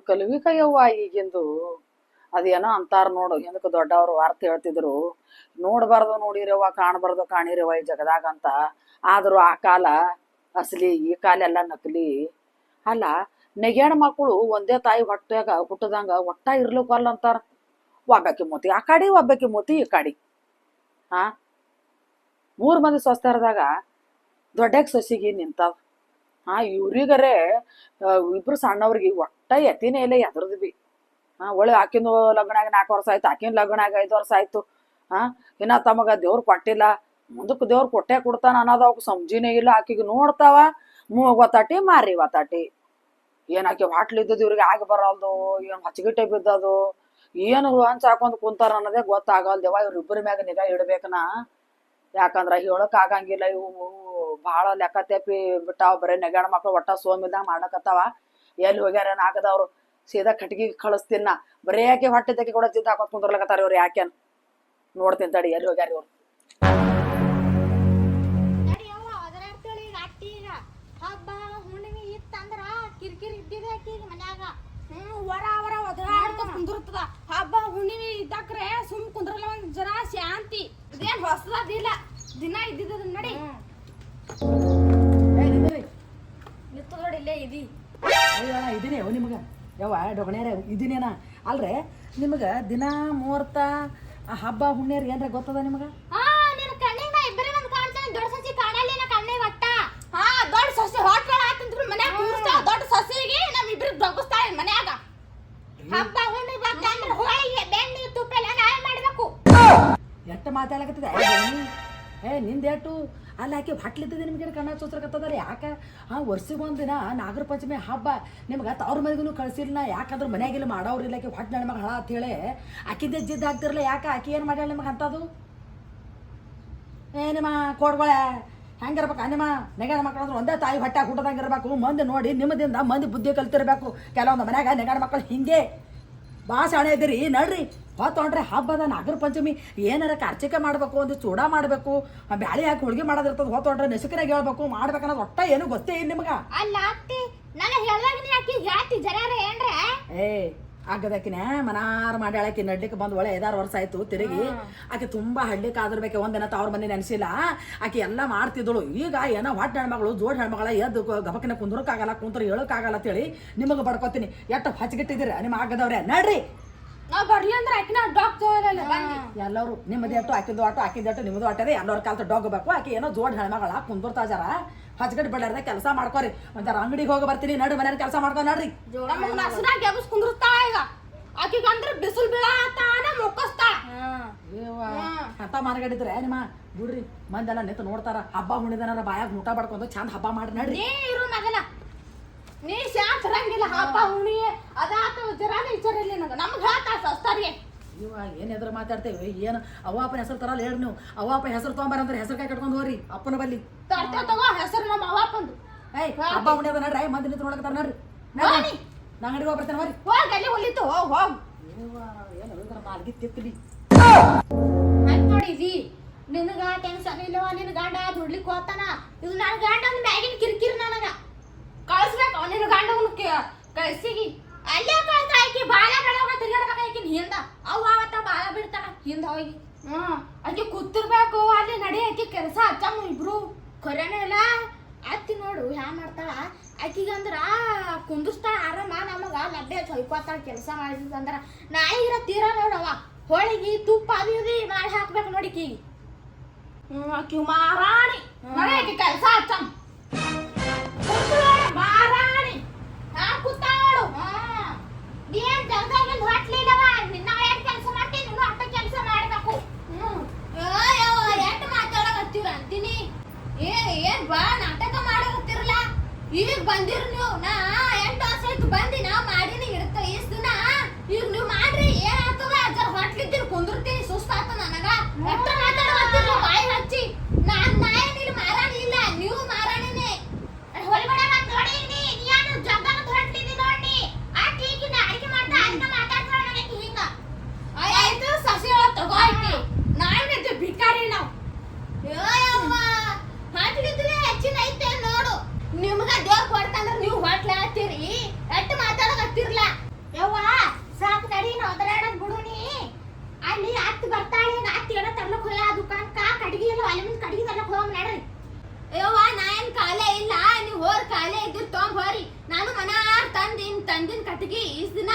ಕಲ್ವಿಕಯ್ಯವ್ವ ಈಗಿಂದು ಅದೇನೋ ಅಂತಾರ ನೋಡು, ಹಿಂದಕ್ಕೆ ದೊಡ್ಡವರು ಅರ್ಥ ಹೇಳ್ತಿದ್ರು, ನೋಡ್ಬಾರ್ದು ನೋಡಿರವ್ವ, ಕಾಣಬಾರ್ದು ಕಾಣಿರವ್ವ ಈ ಜಗದಾಗ ಅಂತ. ಆದ್ರೂ ಆ ಕಾಲ ಅಸಲಿ, ಈ ಕಾಲ ಎಲ್ಲ ನಕಲಿ. ಅಲ್ಲ, ನೆಗ್ಯಾಣ ಮಕ್ಕಳು ಒಂದೇ ತಾಯಿ ಹೊಟ್ಟಾಗ ಹುಟ್ಟದಂಗ ಒಟ್ಟ ಇರ್ಲಿಕ್ಕಲ್ಲ ಅಂತಾರ. ಒಬ್ಬಾಕಿ ಮೂತಿ ಆ ಕಾಡಿ, ಒಬ್ಬಾಕಿ ಮೂತಿ ಈ ಕಾಡಿ. ಹಾ, 3 ಮಂದಿ ಸ್ವಸ್ಥರದಾಗ ದೊಡ್ಡಕ್ಕೆ ಸೊಸಿಗೆ ನಿಂತಾವ. ಇವ್ರಿಗರೆ ಇಬ್ರು ಸಣ್ಣವ್ರಿಗೆ ಒಟ್ಟ ಎತ್ತಿನೇ ಇಲ್ಲ ಎದ್ರದ್ ಬಿ. ಒಳ್ಳೆ ಆಕಿನ ಲಗ್ನಾಗ 4 ವರ್ಷ ಆಯ್ತು, ಆಕಿನ ಲಗ್ನಾಗ 5 ವರ್ಷ ಆಯ್ತು. ಇನ್ನ ತಮಗ ದೇವ್ರು ಕೊಟ್ಟಿಲ್ಲ, ಮುಂದಕ್ಕೆ ದೇವ್ರು ಕೊಟ್ಟೆ ಕೊಡ್ತಾನ ಅನ್ನೋದು ಅವಕ್ಕೆ ಸಮಜಿನೇ ಇಲ್ಲ. ಆಕಿಗೆ ನೋಡ್ತಾವ, ಮೂವತ್ತಾಟಿ ಮಾರಿ ಒತ್ತಾಟಿ. ಏನ್ ಆಕಿ ಹಾಟ್ಲಿದ್ದದು ಇವ್ರಿಗೆ ಆಗಿ ಬರಲ್ದು, ಏನ್ ಹಚ್ಚಗಿಟ್ಟೆ ಬಿದ್ದದು, ಏನು ಹಂಚ್ ಹಾಕೊಂಡ್ ಕುಂತಾರ ಅನ್ನೋದೇ ಗೊತ್ತಾಗಲ್ದೇವ. ಇವ್ರಿಬ್ಬರ ಮ್ಯಾಗ ನಿಗಾ ಇಡ್ಬೇಕನ. ಯಾಕಂದ್ರ ಹೇಳಕ್ ಆಗಂಗಿಲ್ಲ, ಇವು ಭಾಳ ಲೆಕ್ಕ ತೆಪ್ಪಿ ಬಿಟ್ಟಾವ. ಬರೀ ನೆಗಾಡ ಮಕ್ಳು ಒಟ್ಟ ಸೋಮಿದಾಗ ಮಾಡಕತ್ತಾವ. ಎಲ್ಲಿ ಹೋಗ್ಯಾರ ಆಗದವ್ರು ಸೀದಾ ಕಟ್ಗಿ ಕಳಿಸ್ತೀನ. ಬರೀ ಯಾಕೆ ಹೊಟ್ಟೆ ತೆಕ್ಕಿ ಕೂಡ ಜಿದ್ದು ಹಾಕೋತ್ ಕುಂದ್ರಲಕತ್ತಾರ ಇವ್ರು. ಯಾಕೆನ್ ನೋಡ್ತೀನಿ ತಡಿ ಎಲ್ಲಿ ಹೋಗ್ಯಾರ ಇವ್ರು. ಹಬ್ಬ ಹುಣ್ಣಿಮೆ ಇತ್ತಂದ್ರ ಕಿರಿಕಿರಿ ಇದ್ದಿದೆ ಆಕಿಗೆ ಮನ್ಯಾಗ. ವರ ಒದರಾಡ್ಕೊಂಡ್ ಕುಂದಿರ್ತದ. ಹಬ್ಬ ಹುಣ್ಣಿಮೆ ಇದ್ದಕ್ರೆ ಸುಮ್ ಕುಂದ್ರಲ್ಲ, ಒಂದ್ ಜರ ಶಾಂತಿ. ಇದೇನ್ ಹೊಸದಿಲ್ಲ, ದಿನ ಇದ್ದಿದ್ದ ನಡಿ. ನಿಂತು ನೋಡಿ ಇಲ್ಲೇ ಇದಿ. ಇದೀನಿ ನಿಮಗ ಯಾವ ಡೊಗಣ್ಯಾರ ಇದೀನೇನ ಅಲ್ರೆ? ನಿಮಗ ದಿನ ಮುಹೂರ್ತ ಹಬ್ಬ ಹುಣ್ಣಿಯರ್ ಏನ್ರ ಗೊತ್ತದ ನಿಮಗ? ನಿನ್ನ ಕಣ್ಣಿಗೆ ನಾ ಇಬ್ಬರೇ ಒಂದ್ ಕಾಣ್ತಾನೆ. ದೊಡ್ಡ ಸಸಿ ಕಾಣಲ್ಲ ಕಣ್ಣಿಗೆ ಒಟ್ಟ. ದೊಡ್ಡ ಸಸಿ ಹೊಟ್ಟ ಹಾಕಂದ್ರು ಮನ್ಯಾಗ ಕೂರಿಸ್ತಾಳ. ದೊಡ್ಡ ಸಸಿಗೆ ನಮ್ ಇಬ್ರಿಗೆ ದೊಗ್ಗಿಸ್ತಾಳೆ ಮನ್ಯಾಗ. ಹಬ್ಬ ಹುಣ್ಣಿಮೆ ಬಂತಂದ್ರ ಹೋಳಿಗೆ ಬೆಣ್ಣೆ ತುಪ್ಪ ಎಲ್ಲ ನಾವೇ ಮಾಡ್ಬೇಕು. ಎಟ್ಟ ಮಾತಾಡಕತ್ತಿದೆ ನಿಂದೇಟು. ಅಲ್ಲಿ ಆಕೆ ಹೊಟ್ಲಿದ್ದದೆ ನಿಮ್ಗೆ ಕಣ್ಣ ಚೋಸ್ರಕತ್ತದಲ್ಲ ಯಾಕ? ವರ್ಷಗೊಂದಿನ ನಾಗರ ಪಂಚಮಿ ಹಬ್ಬ ನಿಮ್ಗೆ ತವ್ರ ಮನೆಗೂ ಕಳ್ಸಿರ್ಲ. ಯಾಕಂದ್ರೆ ಮನ್ಯಾಗಿಲ್ಲ ಮಾಡೋರಿಲ್ಲ. ಆಕೆ ಹೊಟ್ಟೆ ನಮಗೆ ಹಳ ಅಂತ ಹೇಳಿ ಆಕಿದ್ದೆ ಜಿದ್ದು ಹಾಕ್ತಿರ್ಲ. ಯಾಕೆ ಆಕೆ ಏನು ಮಾಡ್ಯಾಳ ನಿಮಗೆ ಅಂತದು? ನಿಮ್ಮ ಕೋಡ್ಗೊಳೆ ಹೆಂಗಿರ್ಬೇಕು? ನಿಮ್ಮ ನೆಗಾಡ ಮಕ್ಕಳು ಒಂದೇ ತಾಯಿ ಹೊಟ್ಟೆ ಹುಟ್ಟದಂಗೆ ಇರಬೇಕು. ಮಂದಿ ನೋಡಿ ನಿಮ್ಮದಿಂದ ಮಂದಿ ಬುದ್ಧಿ ಕಲ್ತಿರ್ಬೇಕು. ಕೆಲವೊಂದು ಮನ್ಯಾಗ ನೆಗಾಡ ಮಕ್ಕಳು ಹಿಂಗೆ ಭಾಳ ಶಾಣೆ ಇದ್ದೀರಿ. ನಡ್ರಿ ಹೊತ್ತೊಂಡ್ರೆ ಹಬ್ಬದ ನಾಗರ ಪಂಚಮಿ ಏನಾರ ಕಾರ್ಚಿಕೆ ಮಾಡಬೇಕು, ಒಂದು ಚೂಡ ಮಾಡಬೇಕು, ಬ್ಯಾಳಿ ಹಾಕಿ ಹೋಳಿಗೆ ಮಾಡೋದಿರ್ತದೆ. ಹೊತ್ತೊಂಡ್ರೆ ನೆಸಕರಾಗಿ ಹೇಳ್ಬೇಕು, ಮಾಡ್ಬೇಕನ್ನೋದು ಒಟ್ಟ ಏನು ಗೊತ್ತೇ ಇಲ್ಲ ನಿಮ್ಗೆ. ಅಲ್ಲ ಅತ್ತಿ, ನಾನು ಹೇಳ್ದಾಗ ನೀ ಆಕಿ ಹೇಳ್ತಿ ಜರಾರ ಏನ್ರ? ಆಗದಕಿನ ಮನಾರ ಮಾಡಿ ಆಕಿ ನಡ್ಲಿಕ್ಕೆ ಬಂದು ಒಳ್ಳೆ 5-6 ವರ್ಷ ಆಯ್ತು ತಿರುಗಿ. ಆಕೆ ತುಂಬಾ ಹಳ್ಳಿಕ್ಕೆ ಆದಿರ್ಬೇಕು. ಒಂದಿನ ತವ್ರ ಮನೆ ನೆನೆಸಿಲ್ಲ. ಆಕೆ ಎಲ್ಲ ಮಾಡ್ತಿದ್ದಳು. ಈಗ ಏನೋ ಹೊಟ್ಟೆ ಹೆಣ್ಮಗಳು ಜೋಡ್ ಹೆಣ್ಮಗಳ ಎದ್ದು ಗಬಕಿನ ಕುಂದ್ರಕ್ಕಾಗಲ್ಲ, ಕುಂತ್ರ ಹೇಳಕ್ಕಾಗಲ್ಲ ಅಂತೇಳಿ ನಿಮಗೆ ಬಡ್ಕೋತೀನಿ. ಎಷ್ಟು ಹಚ್ಚಿಗಿಟ್ಟಿದ್ದೀರ ನಿಮ್ಮ ಆಗದವ್ರೆ. ನಡ್ರಿ ನಾವ್ ಬರ್ಲಿ ಅಂದ್ರೆ ಆಕಿನ ಡಾಕ್ಟರ್ ಎಲ್ಲರೂ ನಿಮ್ಮದು ಎಟ್ಟು ಆಕಿಂದು ಆಟೋ ಆಕಿಂದು ಎಟ್ಟು ನಿಮ್ಮದು ಆಟದೆ ಎಲ್ಲರ ಕಾಲದ ಡೊಗ್ಬೇಕು. ಆಕೆ ಏನೋ ಜೋಡ್ ಹೆಣ್ಮಗಳ ಕುಂದರ್ತಾ ಜರ ಹಚ್ಗಟ್ಟು ಬಳ್ಳಾರ್ದ ಕೆಲಸ ಮಾಡ್ಕೋರಿ. ಒಂಥರ ಅಂಗಡಿಗೆ ಹೋಗಿ ಬರ್ತೀನಿ, ನಡು ಮನೇಲಿ ಕೆಲಸ ಮಾಡ್ಕೊ. ನಡ್ರಿ ಕುಂದ್ರಸ್ತಾ ಈಗ ಆಕಿಗೆ ಅಂದ್ರೆ ಬಿಸಿಲು ಬೀಳತಾನ ಮುಕ್ಕಸ್ತಾ. ಹಠ ಮಾರ್ಗಡಿದ್ರೆ ನಿಮ್ಮ ಬಿಡ್ರಿ. ಮಂದೆಲ್ಲ ನಿಂತು ನೋಡ್ತಾರ. ಹಬ್ಬ ಹುಣ್ಣಿದನಾರ ಬಾಯಾಗ ಊಟ ಬಡ್ಕೊಂಡು ಚಂದ ಹಬ್ಬ ಮಾಡಿ ನಡ್ರಿ. ಇರು ಮಗನ, ನೀ ಶಾಂತ ಇರಂಗಿಲ್ಲ. ಹಬ್ಬ ಹುಣ್ಣಿ ಅದಾತ ಜರಾನ ವಿಚಾರ ಇಲ್ಲ ನನಗೆ. ನಮ್ಗೆ ಹೇಳ್ತಾ ಸಸ್ತಾರಿಗೆ ಏನ್ ಎದ್ರ ಮಾತಾಡ್ತೇವೆ? ಏನು ಅವ್ವಪ್ಪನ ಹೆಸರು ತರಲ್ಲ ಹೇಳ್ರಿ ನೀವು. ಅವ್ವಪ್ಪ ಹೆಸರು ತೊಗೊಂಬಾರಂದ್ರೆ ಹೆಸರು ಕಾಯಿ ಕಟ್ಕೊಂಡು ಹೋಗ್ರಿ ಅಪ್ಪನ ಬಲ್ಲಿ. ತರ್ತೇವ್ ತಗೋ ಹೆಸರು ನಮ್ಮ ಅವ್ವಪ್ಪಂದು. ಹಬ್ಬ ಹುಣ್ಣಿದ ನಡ್ರಿ. ಮಂದಿ ನಿಂತು ನೋಡಕತ್ತಾರ ನಡ್ರಿ. ನಾ ಅಂಗಡಿಗೆ ಹೋಗಿ ಬರ್ತೇನೆ. ಹೋಗಿ ಅಲ್ಲಿ ಹೊಲಿತು ಹೋಗ್. ಏನು ಮಾಲ್ಗಿ ತಿಕ್ಕಲಿ ನೋಡಿದಿ. ನಿನಗ ಟೆನ್ಷನ್ ಇಲ್ಲವ, ನಿನ್ ಗಂಡ ದುಡ್ಲಿಕ್ಕೆ ಹೋಗ್ತಾನ. ಇದು ನನ್ನ ಗಂಡ ಒಂದು ಮ್ಯಾಗಿನ ಕಿರಿಕಿರಿ. ನನಗ ಕಳಿಸ್ಬೇಕು ನಿನ್ನ ಗಂಡವನು ಕಳ್ಸಿಗಿ. ಅಲ್ಲೇ ಕಳ್ಸ. ಆಕಿ ಬಾಳ ಬೆಳಗ ತಿರ್ಗಾಡ್ಬೇಕ. ಆಕಿನ ಹಿಂದ ಅವತ್ತ ಬಾಳ ಬಿಡ್ತಾನ ಹಿಂದ ಹೋಗಿ. ಆಕಿ ಕೂತಿರ್ಬೇಕು ಅಲ್ಲಿ. ನಡಿ ಆಕಿ ಕೆಲಸ ಹಚ್ಚಮ್ಮ ಇಬ್ರು. ಖರೇನೆ ಇಲ್ಲ ಅತ್ತಿ ನೋಡು ಹ್ಯಾ ಮಾಡ್ತಾಳ. ಆಕಿಗಂದ್ರ ಕುಂದಿಸ್ತಾಳ ಆರಾಮ. ನಮಗ ಲಡ್ಡೆ ಹೊಯ್ಕೋತಾಳ ಕೆಲಸ ಮಾಡಿದಂದ್ರ. ನಾಯಿಗಿರ ತೀರ ನೋಡವ ಹೋಳಿಗೆ ತುಪ್ಪ ಅದು ಇದು ಮಾಡಿ ಹಾಕ್ಬೇಕು ನೋಡಿ ಕೀಗಿ. ಆಕಿ ಮಾರಾಣಿ. ನೋಡಿ ಆಕಿ ಕೆಲಸ ಹಚ್ಚಮ್ಮ ಮಾರಾಣಿ. ಕೂತಾಳು ಏನ್ ಜಗದಾಗ ಹೊಟ್ಲಿಲ್ಲವ. ನಿನ್ನ ಎಷ್ಟು ಕೆಲಸ ಮಾಡ್ತೀನಿ, ನೀನು ಅಷ್ಟ ಕೆಲಸ ಮಾಡ್ಬೇಕು. ಎಷ್ಟು ಮಾತಾಡಕತ್ತೀರ ಅಂತೀನಿ. ಏನ್ ಬಾ ನಾಟಕ ಮಾಡಕತ್ತಿರಲ್ಲ. ಈಗ ಬಂದಿರ್ ನೀವು. ನಾ 8 ವರ್ಷ ಆಯ್ತು ಬಂದಿ. ನಾ ಮಾಡೀನಿ ಹಿಡ್ತ ಇಷ್ಟ ದಿನ. ಈಗ ನೀವು ಮಾಡ್ರಿ ಏನಾಗ್ತದ? ಜರ ಹೊಟ್ಲಿದ್ದೀರಿ ಕುಂದಿರ್ತೀನಿ, ಸುಸ್ತಾತ ನನಗ. ಎಷ್ಟು ಮಾತಾಡಕತ್ತಿರ ಬಾಯಿ ಹಚ್ಚಿ. ನಾ ಏನಿಲ್ಲ ಮಾರಾಣಿ ಇಲ್ಲ, ನೀವು ಮಾರಾಣಿನೇ. ಹೊಲಿಬೇಡ ಅಂತ ನೋಡಿ. ನೀನು ಜಗದಾಗ ಹೊಟ್ಲಿದ್ದಿ ನೋಡಿ. ಆಕೀಗಿನ ಅಡಿಗೆ ಮಾಡ್ತಾ ಅದನ್ನ ಮಾತಾಡ್ತಾಳ ನನಗೆ ಹಿಂಗ. ಆಯ್ತು ಸಸಿ ಒಳಗೆ ತಗೋ. ಆಯ್ತಿ ನಾವೇನಿದ್ವಿ ಭಿಕಾರಿ ನಾವು. ಹಾಟ್ಲಿದ್ರೆ ಹೆಚ್ಚಿನ ಐತೆ ನೋಡು. ನಿಮ್ಗ ದೇವ್ರ ಕೊಡ್ತಂದ್ರ ನೀವು ಹೊಟ್ಲೆ ಹತ್ತೀರಿ. ಎಷ್ಟು ಮಾತಾಡಕತ್ತಿರ್ಲ. ಅಯ್ಯವ್ವ ನಾ ಏನ್ ಕಾಲೇ ಇಲ್ಲ, ನೀವ್ ಹೋರ್ ಕಾಲೇ ಇದ್ದಿರ್ ತೊಗೊಂಡ್ ಹೋರಿ. ನಾನು ಮನಾರ್ ತಂದಿನ್ ಕಟ್ಟಿಗೆ ಈಸ್ ದಿನ